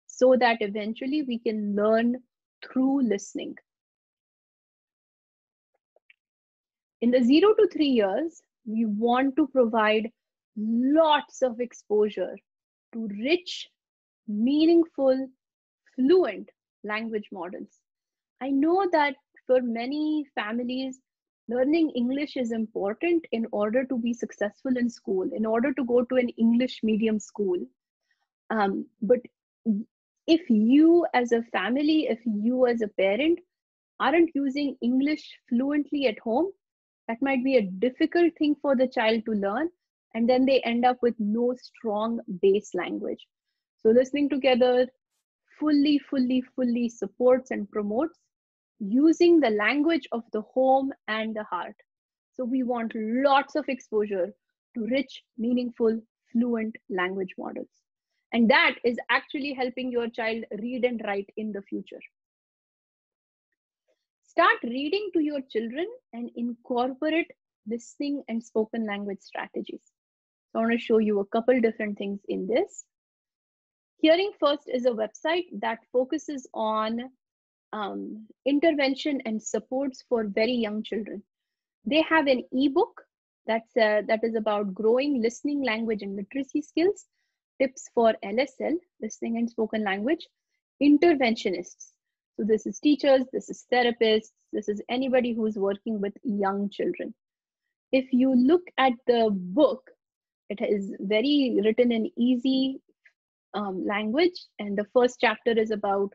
so that eventually we can learn through listening. In the 0 to 3 years, we want to provide lots of exposure to rich, meaningful, fluent language models. I know that for many families, learning English is important in order to be successful in school, in order to go to an English medium school. But if you as a family, if you as a parent aren't using English fluently at home, that might be a difficult thing for the child to learn, and then they end up with no strong base language. So listening together fully supports and promotes using the language of the home and the heart. So we want lots of exposure to rich, meaningful, fluent language models. And that is actually helping your child read and write in the future. Start reading to your children and incorporate listening and spoken language strategies. So I want to show you a couple different things in this. Hearing First is a website that focuses on intervention and supports for very young children. They have an ebook that is about growing listening, language, and literacy skills, tips for LSL, listening and spoken language, interventionists. So this is teachers, this is therapists, this is anybody who's working with young children. If you look at the book, it is very written in easy language, and the first chapter is about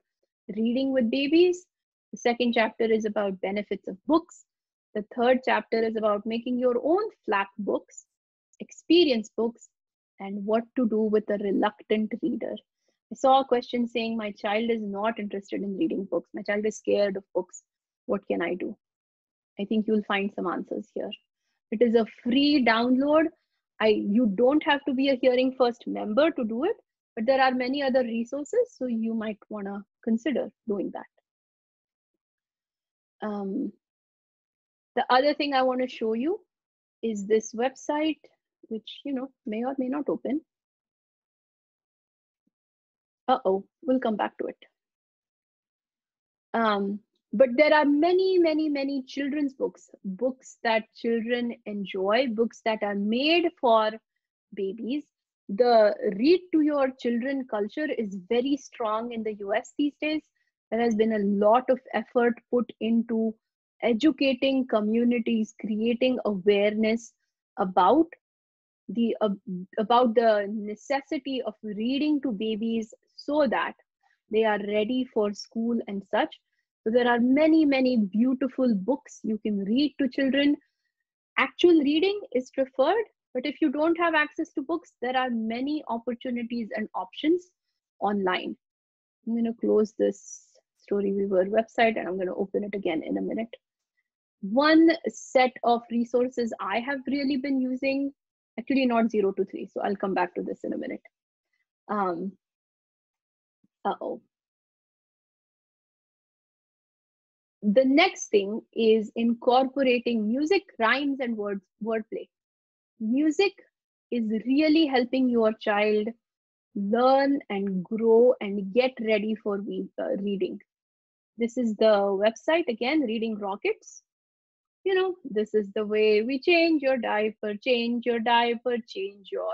reading with babies. The second chapter is about benefits of books. The third chapter is about making your own flap books, experience books, and what to do with a reluctant reader. I saw a question saying, my child is not interested in reading books. My child is scared of books. What can I do? I think you'll find some answers here. It is a free download. You don't have to be a Hearing First member to do it, but there are many other resources, so you might want to consider doing that. The other thing I want to show you is this website, which may or may not open. We'll come back to it. But there are many children's books, books that children enjoy, books that are made for babies. The read to your children culture is very strong in the US these days. There has been a lot of effort put into educating communities, creating awareness about the necessity of reading to babies so that they are ready for school and such. So there are many beautiful books you can read to children. Actual reading is preferred, but if you don't have access to books, there are many opportunities and options online. I'm going to close this Storyweaver website and I'm going to open it again in a minute. One set of resources I have really been using, actually not 0 to 3, so I'll come back to this in a minute. The next thing is incorporating music, rhymes, and wordplay. Music is really helping your child learn and grow and get ready for reading. This is the website again, Reading Rockets. You know, this is the way we change your diaper, change your diaper, change your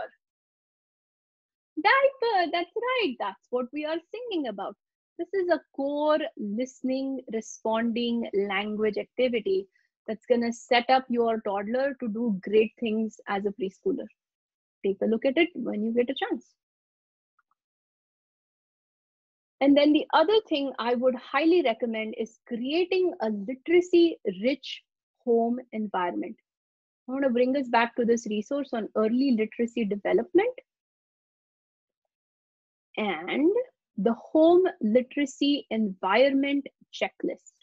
diaper. That's right. That's what we are singing about. This is a core listening, responding language activity that's going to set up your toddler to do great things as a preschooler. Take a look at it when you get a chance. And then the other thing I would highly recommend is creating a literacy-rich home environment. I want to bring us back to this resource on early literacy development and the home literacy environment checklist.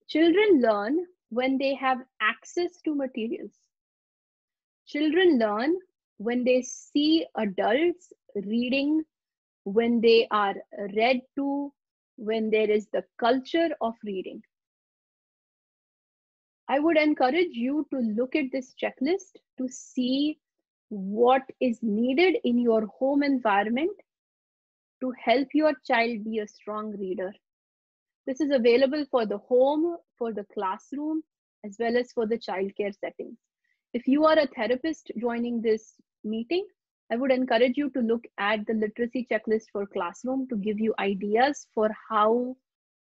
Children learn when they have access to materials. Children learn when they see adults reading, when they are read to, when there is the culture of reading. I would encourage you to look at this checklist to see what is needed in your home environment to help your child be a strong reader. This is available for the home, for the classroom, as well as for the childcare settings. If you are a therapist joining this meeting, I would encourage you to look at the literacy checklist for classroom to give you ideas for how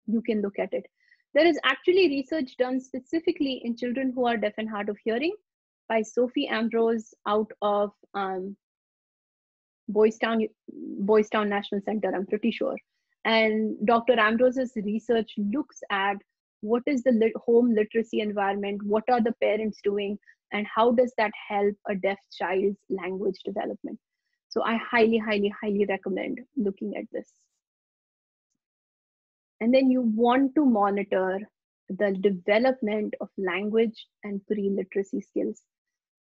you can look at it. There is actually research done specifically in children who are deaf and hard of hearing by Sophie Ambrose out of Boys Town National Center, I'm pretty sure. And Dr. Ambrose's research looks at what is the home literacy environment, what are the parents doing, and how does that help a deaf child's language development. So I highly, highly, highly recommend looking at this. And then you want to monitor the development of language and pre-literacy skills.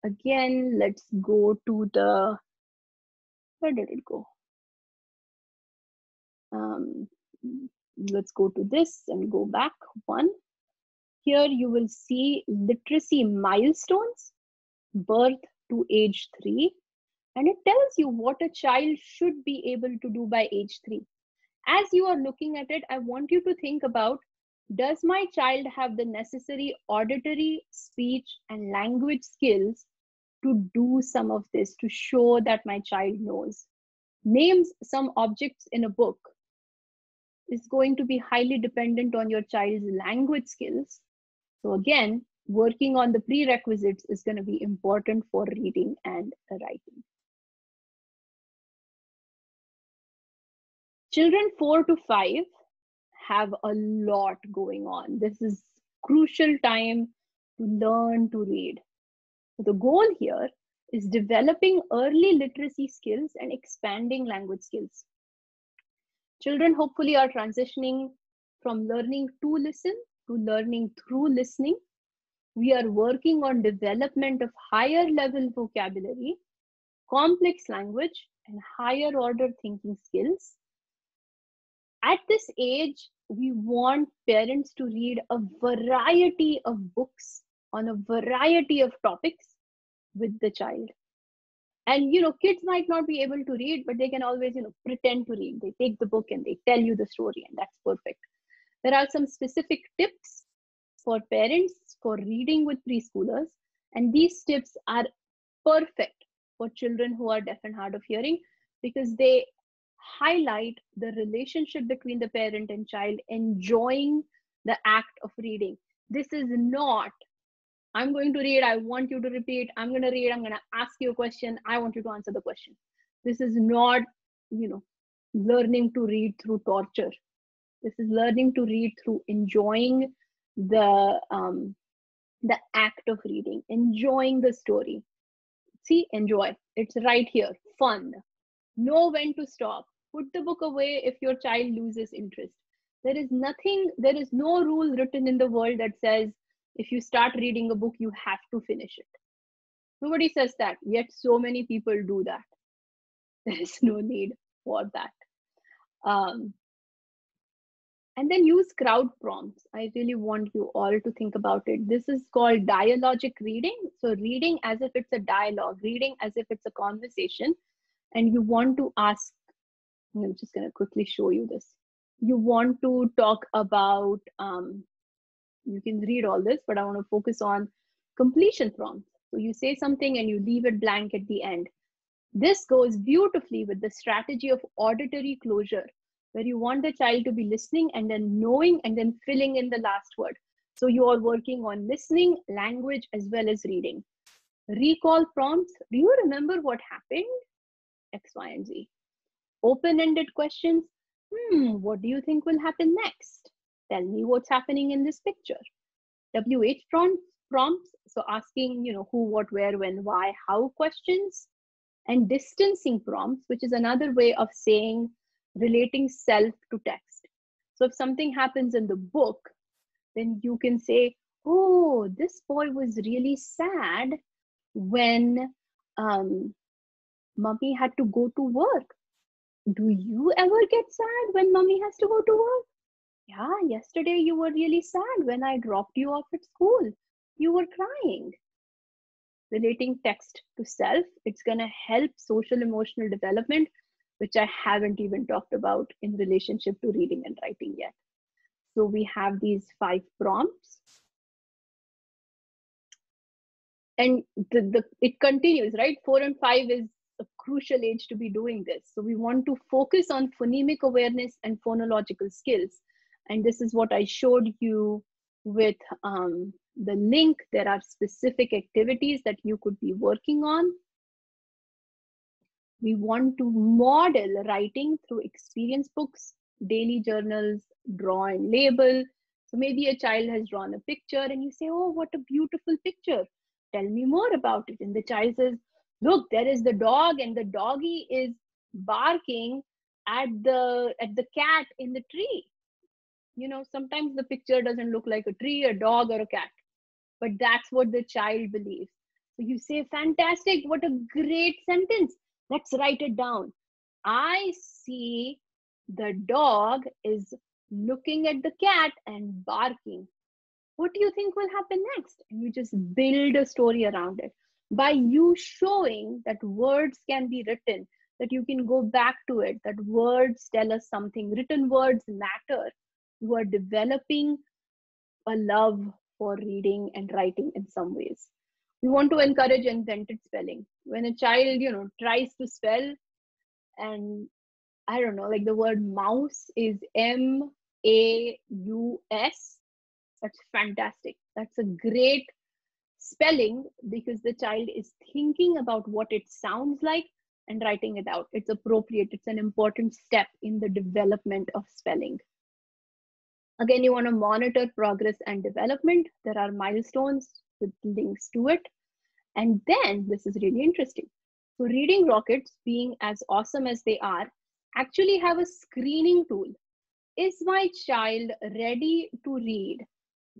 Again, let's go to the, where did it go? Let's go to this and go back one. Here you will see literacy milestones, birth to age 3, and it tells you what a child should be able to do by age 3. As you are looking at it, I want you to think about, does my child have the necessary auditory, speech, and language skills to do some of this, to show that my child knows? Names some objects in a book is going to be highly dependent on your child's language skills. So again, working on the prerequisites is going to be important for reading and writing. Children 4 to 5 have a lot going on. This is crucial time to learn to read. So the goal here is developing early literacy skills and expanding language skills. Children hopefully are transitioning from learning to listen to learning through listening. We are working on development of higher level vocabulary, complex language, and higher order thinking skills. At this age, we want parents to read a variety of books on a variety of topics with the child. And kids might not be able to read, but they can always pretend to read. They take the book and they tell you the story, and that's perfect. There are some specific tips for parents for reading with preschoolers, and these tips are perfect for children who are deaf and hard of hearing because they highlight the relationship between the parent and child enjoying the act of reading. This is not, I'm going to read, I want you to repeat, I'm going to read, I'm going to ask you a question, I want you to answer the question. This is not, learning to read through torture. This is learning to read through enjoying the act of reading, enjoying the story. See, enjoy. It's right here. Fun. Know when to stop. Put the book away if your child loses interest. There is no rule written in the world that says if you start reading a book, you have to finish it. Nobody says that, yet so many people do that. There is no need for that. And then use crowd prompts. I really want you all to think about it. This is called dialogic reading. So reading as if it's a dialogue, reading as if it's a conversation. And you want to ask, I'm just going to quickly show you this. You want to talk about, you can read all this, but I want to focus on completion prompts. So you say something and you leave it blank at the end. This goes beautifully with the strategy of auditory closure, where you want the child to be listening and then knowing and then filling in the last word. So you are working on listening, language, as well as reading. Recall prompts. Do you remember what happened? X, Y, and Z. Open-ended questions. What do you think will happen next? Tell me what's happening in this picture. WH prompts. So asking, who, what, where, when, why, how questions. And distancing prompts, which is another way of saying relating self to text. So if something happens in the book, then you can say, oh, this boy was really sad when mommy had to go to work. Do you ever get sad when mommy has to go to work? Yeah, yesterday you were really sad when I dropped you off at school. You were crying. Relating text to self, it's going to help social emotional development, which I haven't even talked about in relationship to reading and writing yet. So we have these 5 prompts. And it continues, right? 4 and 5 is a crucial age to be doing this. So we want to focus on phonemic awareness and phonological skills. And this is what I showed you with the link. There are specific activities that you could be working on. We want to model writing through experience books, daily journals, draw and label. So maybe a child has drawn a picture and you say, oh, what a beautiful picture. Tell me more about it. And the child says, look, there is the dog and the doggy is barking at the cat in the tree. Sometimes the picture doesn't look like a tree, a dog, or a cat, but that's what the child believes. So you say, fantastic, what a great sentence. Let's write it down. I see the dog is looking at the cat and barking. What do you think will happen next? And you just build a story around it. By you showing that words can be written, that you can go back to it, that words tell us something, written words matter. You are developing a love for reading and writing in some ways. We want to encourage invented spelling. When a child, tries to spell, and I don't know, like the word mouse is M-A-U-S, that's fantastic. That's a great spelling because the child is thinking about what it sounds like and writing it out. It's appropriate. It's an important step in the development of spelling. Again, you want to monitor progress and development. There are milestones with links to it. And then this is really interesting. So reading rockets, being as awesome as they are, actually have a screening tool. Is my child ready to read?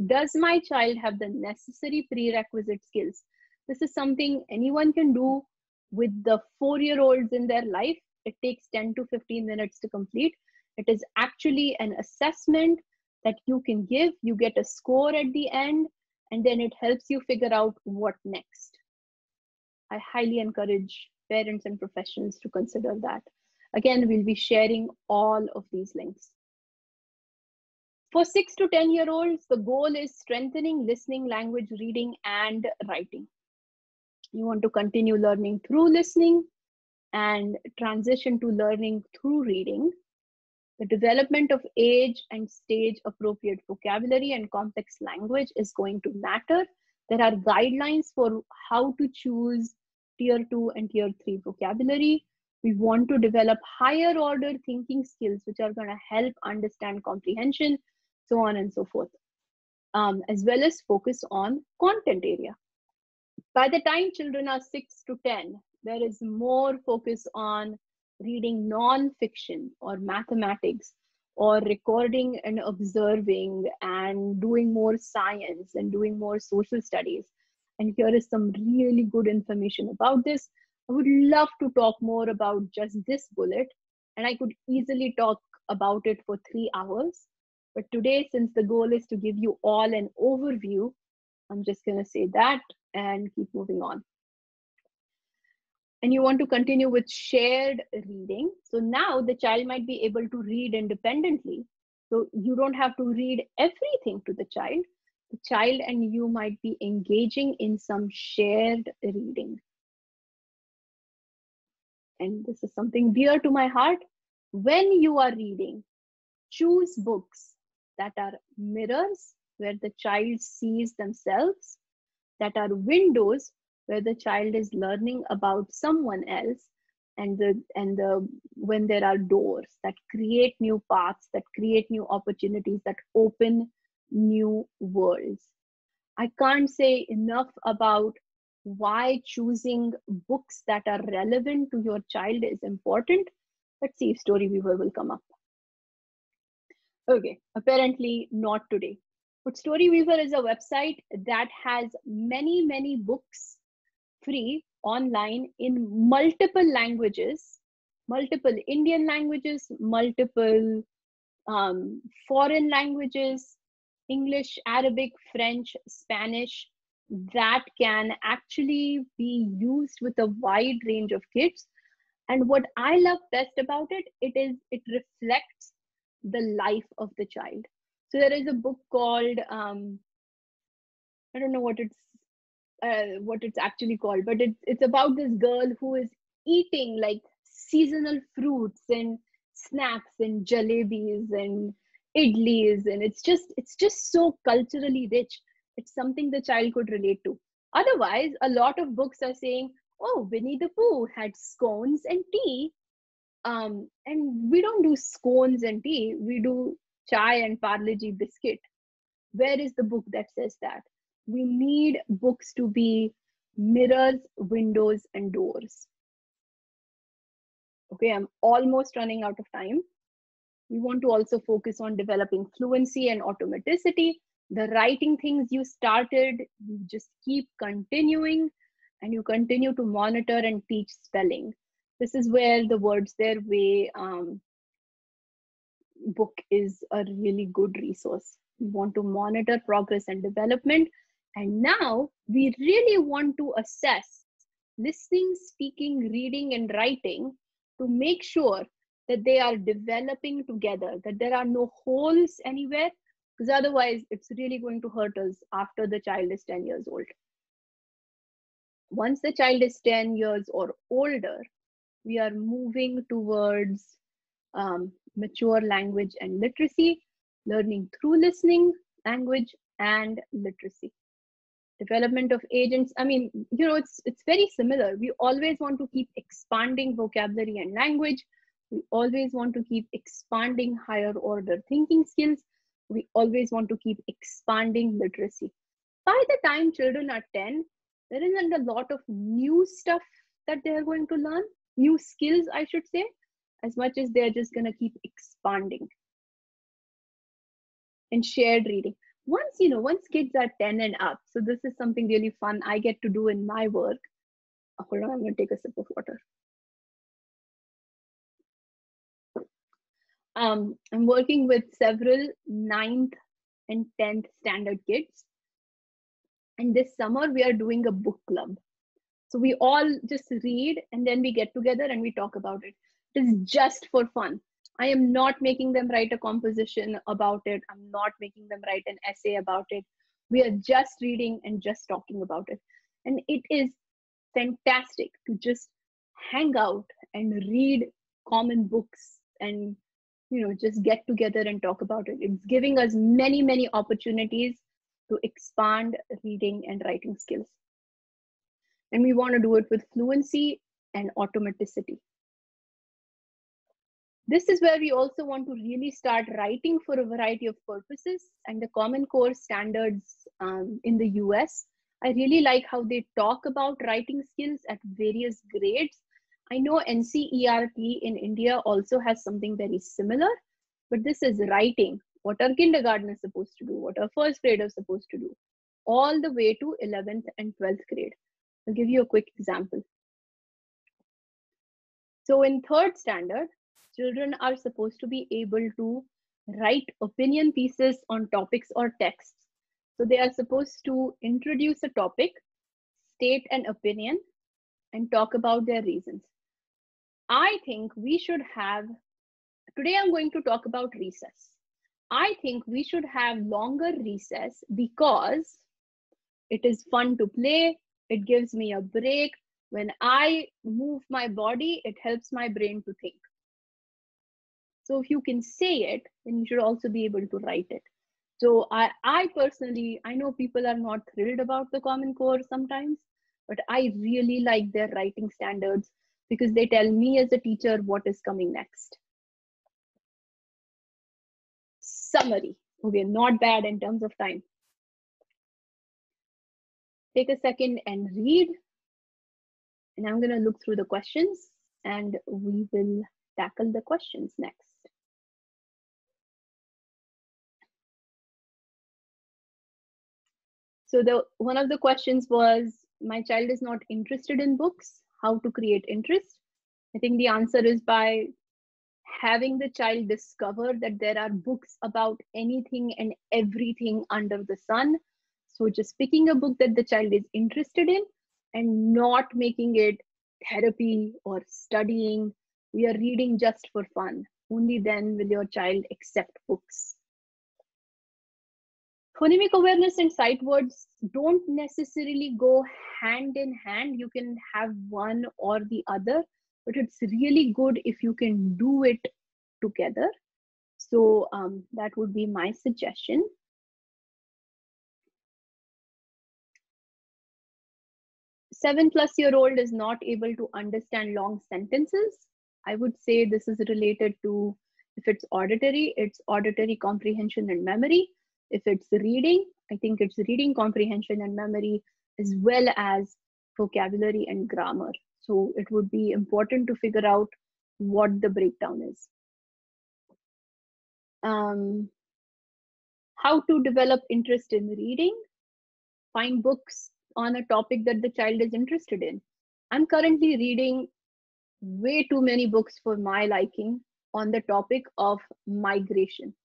Does my child have the necessary prerequisite skills? This is something anyone can do with the 4-year-olds in their life. It takes 10 to 15 minutes to complete. It is actually an assessment that you can give. You get a score at the end, and then it helps you figure out what next. I highly encourage parents and professionals to consider that. Again, we'll be sharing all of these links. For 6 to 10-year-olds, the goal is strengthening listening, language, reading, and writing. You want to continue learning through listening and transition to learning through reading. The development of age and stage appropriate vocabulary and complex language is going to matter. There are guidelines for how to choose tier 2 and tier 3 vocabulary. We want to develop higher order thinking skills, which are going to help understand comprehension, so on and so forth, as well as focus on content area. By the time children are 6 to 10, there is more focus on reading non-fiction or mathematics or recording and observing and doing more science and doing more social studies. And here is some really good information about this. I would love to talk more about just this bullet, and I could easily talk about it for 3 hours. But today, since the goal is to give you all an overview, I'm just going to say that and keep moving on. And you want to continue with shared reading. So now the child might be able to read independently. So you don't have to read everything to the child. The child and you might be engaging in some shared reading. And this is something dear to my heart. When you are reading, choose books that are mirrors where the child sees themselves, that are windows where the child is learning about someone else, and when there are doors that create new paths, that create new opportunities, that open new worlds. I can't say enough about why choosing books that are relevant to your child is important. Let's see if Storyweaver will come up. Okay, apparently not today. But Storyweaver is a website that has many books free online in multiple languages, multiple Indian languages, multiple foreign languages, English, Arabic, French, Spanish, that can actually be used with a wide range of kids. And what I love best about it, it reflects the life of the child. So there is a book called I don't know what it's actually called, but it's about this girl who is eating like seasonal fruits and snacks and jalebis and idlis, and it's just so culturally rich. It's something the child could relate to. Otherwise, a lot of books are saying, oh, Winnie the Pooh had scones and tea, and we don't do scones and tea, we do chai and Parle-G biscuit. Where is the book that says that? We need books to be mirrors, windows, and doors. Okay, I'm almost running out of time. We want to also focus on developing fluency and automaticity. The writing things you started, you just keep continuing, and you continue to monitor and teach spelling. This is where the Words Their Way book is a really good resource. We want to monitor progress and development. And now we really want to assess listening, speaking, reading, and writing to make sure that they are developing together, that there are no holes anywhere, because otherwise it's really going to hurt us after the child is 10 years old. Once the child is 10 years or older, we are moving towards mature language and literacy, learning through listening, language, and literacy. Development of agents, I mean, it's very similar. We always want to keep expanding vocabulary and language. We always want to keep expanding higher order thinking skills. We always want to keep expanding literacy. By the time children are 10, there isn't a lot of new stuff that they are going to learn, new skills, I should say, as much as they're just going to keep expanding. And shared reading. Once kids are 10 and up, so this is something really fun I get to do in my work. Hold on, I'm going to take a sip of water. I'm working with several 9th and 10th standard kids. And this summer, we are doing a book club. So we all just read, and then we get together and we talk about it. It is just for fun. I am not making them write a composition about it. I'm not making them write an essay about it. We are just reading and just talking about it. And it is fantastic to just hang out and read common books and just get together and talk about it. It's giving us many opportunities to expand reading and writing skills. And we want to do it with fluency and automaticity. This is where we also want to really start writing for a variety of purposes. And the Common Core standards in the US, I really like how they talk about writing skills at various grades. I know NCERT in India also has something very similar, but this is writing. What are kindergartners supposed to do? What are first graders supposed to do? All the way to 11th and 12th grade. I'll give you a quick example. So in 3rd standard, children are supposed to be able to write opinion pieces on topics or texts. So they are supposed to introduce a topic, state an opinion, and talk about their reasons. I think we should have, today I'm going to talk about recess. I think we should have longer recess because it is fun to play. It gives me a break. When I move my body, it helps my brain to think. So if you can say it, then you should also be able to write it. So I personally, I know people are not thrilled about the Common Core sometimes, but I really like their writing standards because they tell me as a teacher what is coming next. Summary. Okay, not bad in terms of time. Take a second and read. And I'm going to look through the questions and we will tackle the questions next. So one of the questions was, my child is not interested in books, how to create interest? I think the answer is by having the child discover that there are books about anything and everything under the sun. So just picking a book that the child is interested in and not making it therapy or studying. We are reading just for fun. Only then will your child accept books. Phonemic awareness and sight words don't necessarily go hand in hand. You can have one or the other, but it's really good if you can do it together. So that would be my suggestion. 7+-year-old is not able to understand long sentences. I would say this is related to, if it's auditory comprehension and memory. If it's reading, I think it's reading comprehension and memory, as well as vocabulary and grammar. So it would be important to figure out what the breakdown is. How to develop interest in reading. Find books on a topic that the child is interested in. I'm currently reading way too many books for my liking on the topic of migration.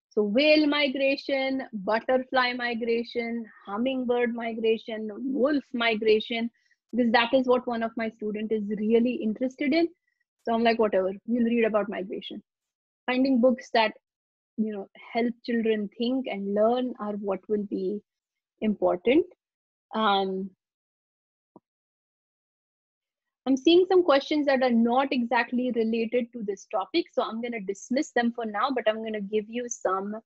So whale migration, butterfly migration, hummingbird migration, wolf migration, because that is what one of my students is really interested in. So I'm like, whatever, we'll read about migration. Finding books that, you know, help children think and learn are what will be important. I'm seeing some questions that are not exactly related to this topic, so I'm going to dismiss them for now, but I'm going to give you some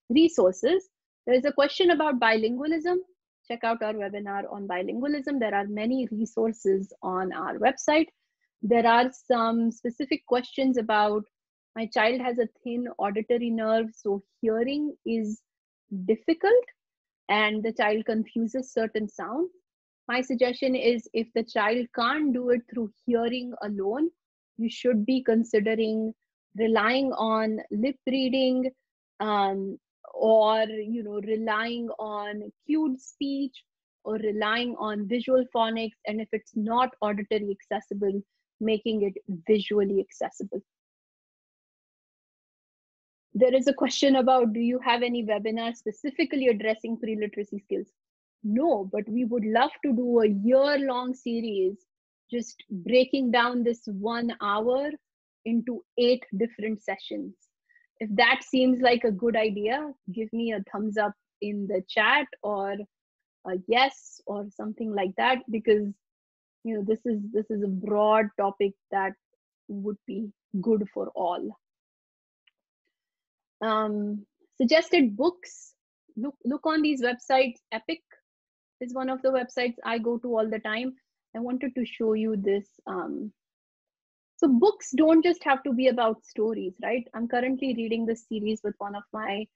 resources. There is a question about bilingualism. Check out our webinar on bilingualism. There are many resources on our website. There are some specific questions about, my child has a thin auditory nerve, so hearing is difficult and the child confuses certain sounds. My suggestion is, if the child can't do it through hearing alone, you should be considering relying on lip reading, or relying on cued speech, or relying on visual phonics, and if it's not auditory accessible, making it visually accessible. There is a question about, do you have any webinars specifically addressing pre-literacy skills? No, but we would love to do a year-long series just breaking down this 1 hour into 8 different sessions. If that seems like a good idea, give me a thumbs up in the chat or a yes or something like that, because this is a broad topic that would be good for all. Suggested books. Look on these websites. Epic is one of the websites I go to all the time. I wanted to show you this. So books don't just have to be about stories, right? I'm currently reading this series with one of my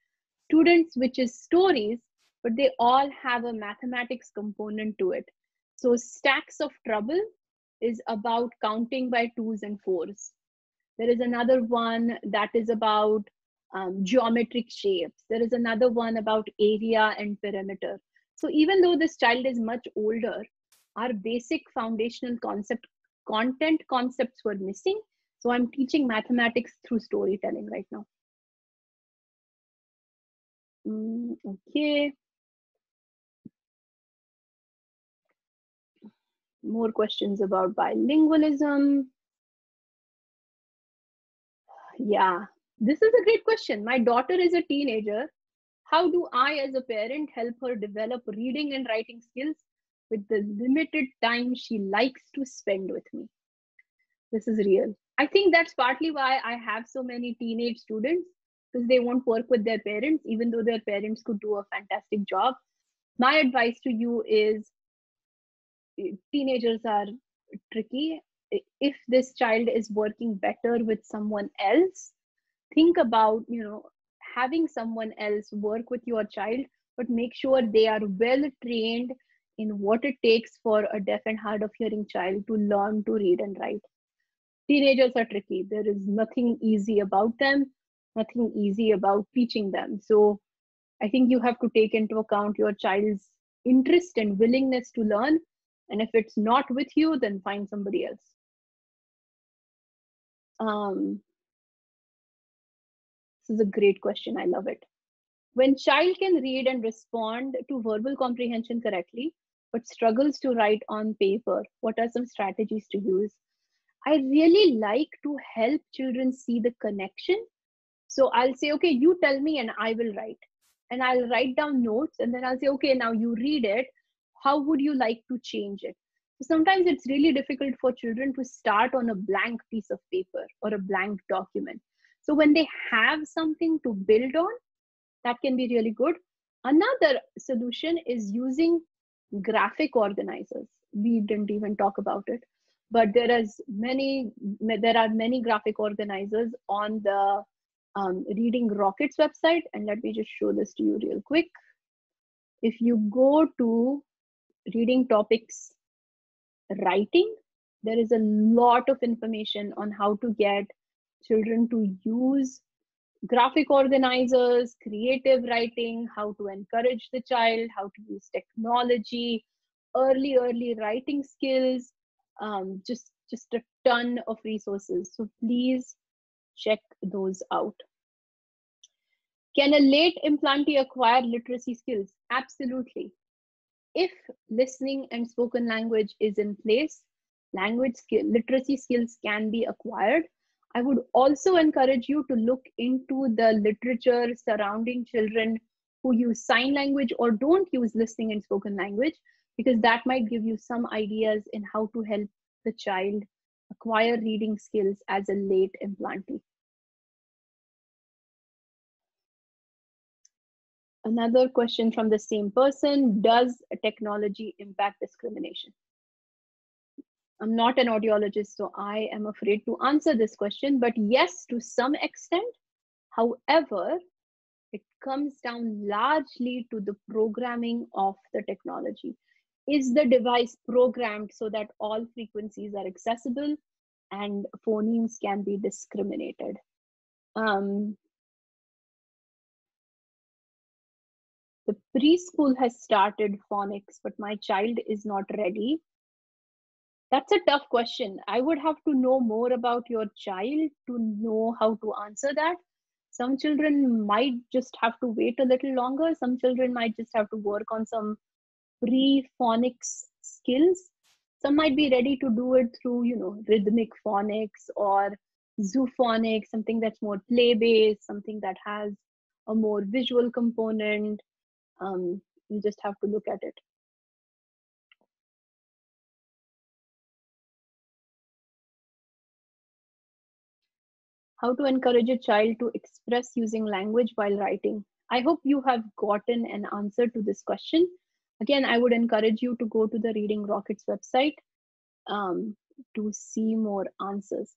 students, which is stories, but they all have a mathematics component to it. So Stacks of Trouble is about counting by 2s and 4s. There is another one that is about geometric shapes. There is another one about area and perimeter. So even though this child is much older, our basic foundational content concepts were missing. So I'm teaching mathematics through storytelling right now. Okay. More questions about bilingualism. Yeah, this is a great question. My daughter is a teenager. How do I, as a parent, help her develop reading and writing skills with the limited time she likes to spend with me? This is real. I think that's partly why I have so many teenage students, because they won't work with their parents, even though their parents could do a fantastic job. My advice to you is teenagers are tricky. If this child is working better with someone else, think about, having someone else work with your child, but make sure they are well trained in what it takes for a deaf and hard of hearing child to learn to read and write. Teenagers are tricky. There is nothing easy about them, nothing easy about teaching them. So I think you have to take into account your child's interest and willingness to learn. And if it's not with you, then find somebody else. This is a great question. I love it. When child can read and respond to verbal comprehension correctly, but struggles to write on paper, what are some strategies to use? I really like to help children see the connection. So I'll say, okay, you tell me and I will write. And I'll write down notes and then I'll say, okay, now you read it. How would you like to change it? So sometimes it's really difficult for children to start on a blank piece of paper or a blank document. So when they have something to build on, that can be really good. Another solution is using graphic organizers. We didn't even talk about it, but there are many graphic organizers on the Reading Rockets website. And let me just show this to you real quick. If you go to reading topics writing, there is a lot of information on how to get children to use graphic organizers, creative writing, how to encourage the child, how to use technology, early writing skills, just a ton of resources. So please check those out. Can a late implantee acquire literacy skills? Absolutely. If listening and spoken language is in place, literacy skills can be acquired. I would also encourage you to look into the literature surrounding children who use sign language or don't use listening and spoken language, because that might give you some ideas in how to help the child acquire reading skills as a late implantee. Another question from the same person: does technology impact discrimination? I'm not an audiologist, so I am afraid to answer this question, but yes, to some extent. However, it comes down largely to the programming of the technology. Is the device programmed so that all frequencies are accessible and phonemes can be discriminated? The preschool has started phonics, but my child is not ready. That's a tough question. I would have to know more about your child to know how to answer that. Some children might just have to wait a little longer. Some children might just have to work on some pre-phonics skills. Some might be ready to do it through, rhythmic phonics or zoophonics, something that's more play-based, something that has a more visual component. You just have to look at it. How to encourage a child to express using language while writing? I hope you have gotten an answer to this question. Again, I would encourage you to go to the Reading Rockets website to see more answers.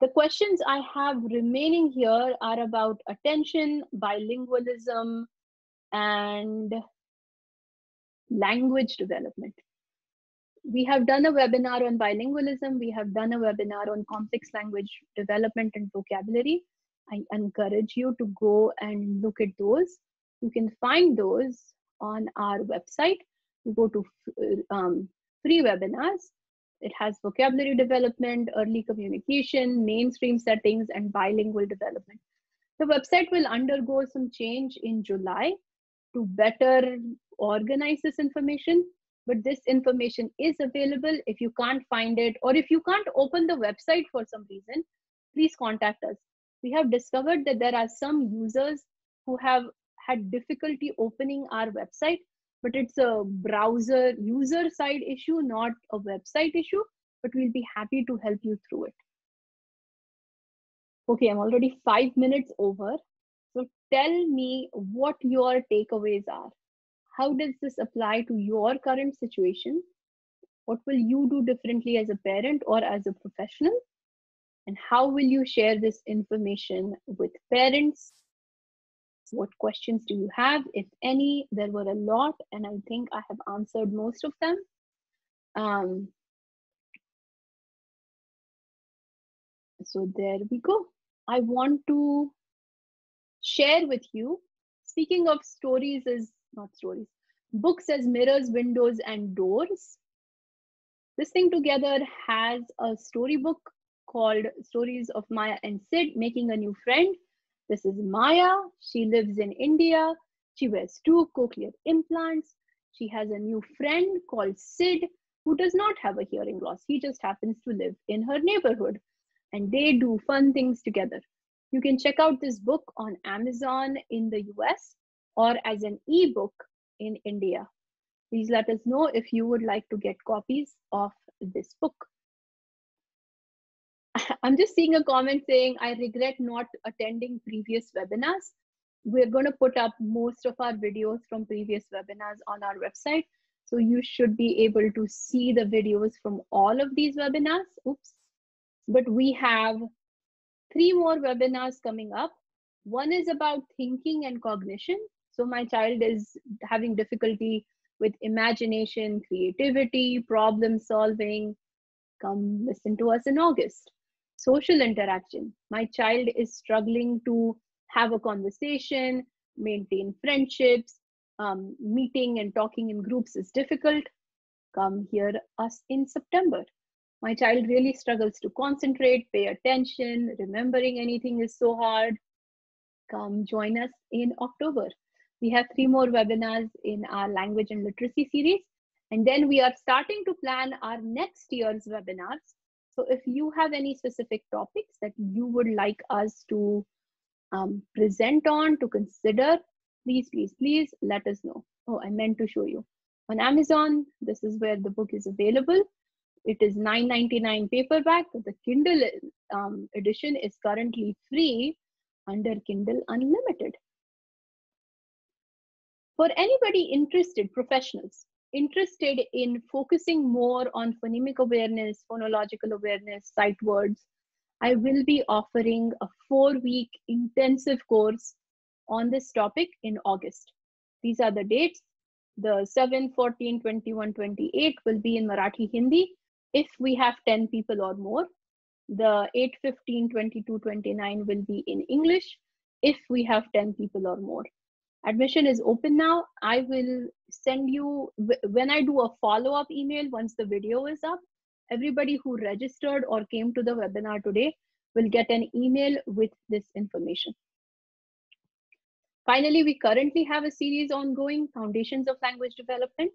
The questions I have remaining here are about attention, bilingualism, and language development. We have done a webinar on bilingualism. We have done a webinar on complex language development and vocabulary. I encourage you to go and look at those. You can find those on our website. You go to free webinars. It has vocabulary development, early communication, mainstream settings, and bilingual development. The website will undergo some change in July to better organize this information. but this information is available. If you can't find it, or if you can't open the website for some reason, please contact us. We have discovered that there are some users who have had difficulty opening our website, but it's a browser user side issue, not a website issue, but we'll be happy to help you through it. Okay, I'm already 5 minutes over. So tell me what your takeaways are. How does this apply to your current situation? What will you do differently as a parent or as a professional? And how will you share this information with parents? What questions do you have, if any? There were a lot, and I think I have answered most of them. So there we go. I want to share with you, speaking of stories as, not stories, books as mirrors, windows, and doors. This thing together has a storybook called Stories of Maya and Sid, Making a New Friend. This is Maya. She lives in India. She wears 2 cochlear implants. She has a new friend called Sid, who does not have a hearing loss. He just happens to live in her neighborhood, and they do fun things together. You can check out this book on Amazon in the US or as an ebook in India. Please let us know if you would like to get copies of this book. I'm just seeing a comment saying, I regret not attending previous webinars. We're going to put up most of our videos from previous webinars on our website. So you should be able to see the videos from all of these webinars. Oops. But we have 3 more webinars coming up. One is about thinking and cognition. So my child is having difficulty with imagination, creativity, problem solving. Come listen to us in August. Social interaction. My child is struggling to have a conversation, maintain friendships, meeting and talking in groups is difficult. Come hear us in September. My child really struggles to concentrate, pay attention, remembering anything is so hard. Come join us in October. We have 3 more webinars in our language and literacy series. And then we are starting to plan our next year's webinars. So if you have any specific topics that you would like us to present on, to consider, please, please, please let us know. Oh, I meant to show you. On Amazon, this is where the book is available. It is $9.99 paperback. The Kindle edition is currently free under Kindle Unlimited. For anybody interested, professionals, interested in focusing more on phonemic awareness, phonological awareness, sight words, I will be offering a 4-week intensive course on this topic in August. These are the dates. The 7, 14, 21, 28 will be in Marathi, Hindi, if we have 10 people or more. The 8, 15, 22, 29 will be in English, if we have 10 people or more. Admission is open now. I will send you, when I do a follow-up email once the video is up, everybody who registered or came to the webinar today will get an email with this information. Finally, we currently have a series ongoing, Foundations of Language Development,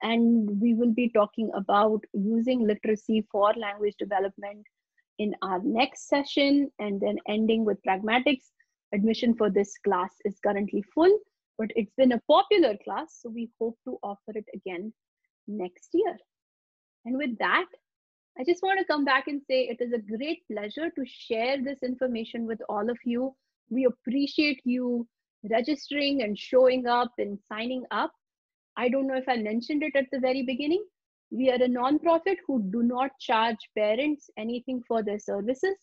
and we will be talking about using literacy for language development in our next session, and then ending with pragmatics. Admission for this class is currently full, but it's been a popular class, so we hope to offer it again next year. And with that, I just want to come back and say it is a great pleasure to share this information with all of you. We appreciate you registering and showing up and signing up. I don't know if I mentioned it at the very beginning. We are a nonprofit who do not charge parents anything for their services.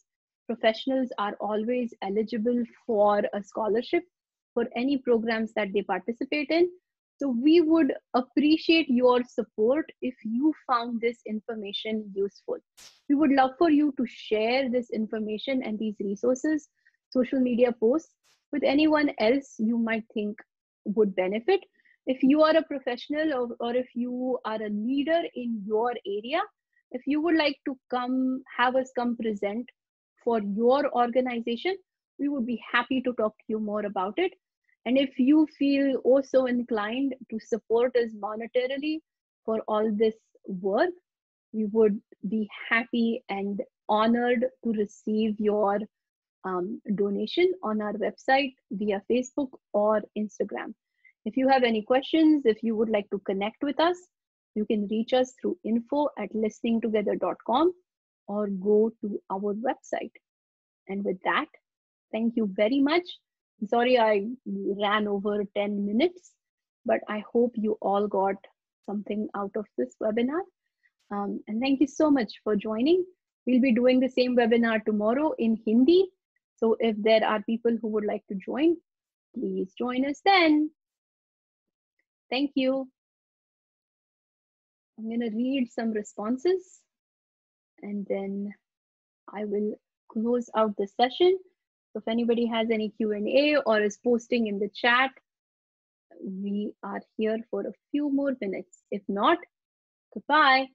Professionals are always eligible for a scholarship for any programs that they participate in. So we would appreciate your support if you found this information useful. We would love for you to share this information and these resources, social media posts, with anyone else you might think would benefit. If you are a professional or if you are a leader in your area, if you would like to have us come present for your organization, we would be happy to talk to you more about it. And if you feel also inclined to support us monetarily for all this work. We would be happy and honored to receive your donation on our website via Facebook or Instagram. If you have any questions, if you would like to connect with us, you can reach us through info@listeningtogether.com or go to our website. And with that, thank you very much. Sorry I ran over 10 minutes, but I hope you all got something out of this webinar. And thank you so much for joining. We'll be doing the same webinar tomorrow in Hindi. So if there are people who would like to join, please join us then. Thank you. I'm going to read some responses and then I will close out the session. So if anybody has any Q&A or is posting in the chat, we are here for a few more minutes. If not, goodbye.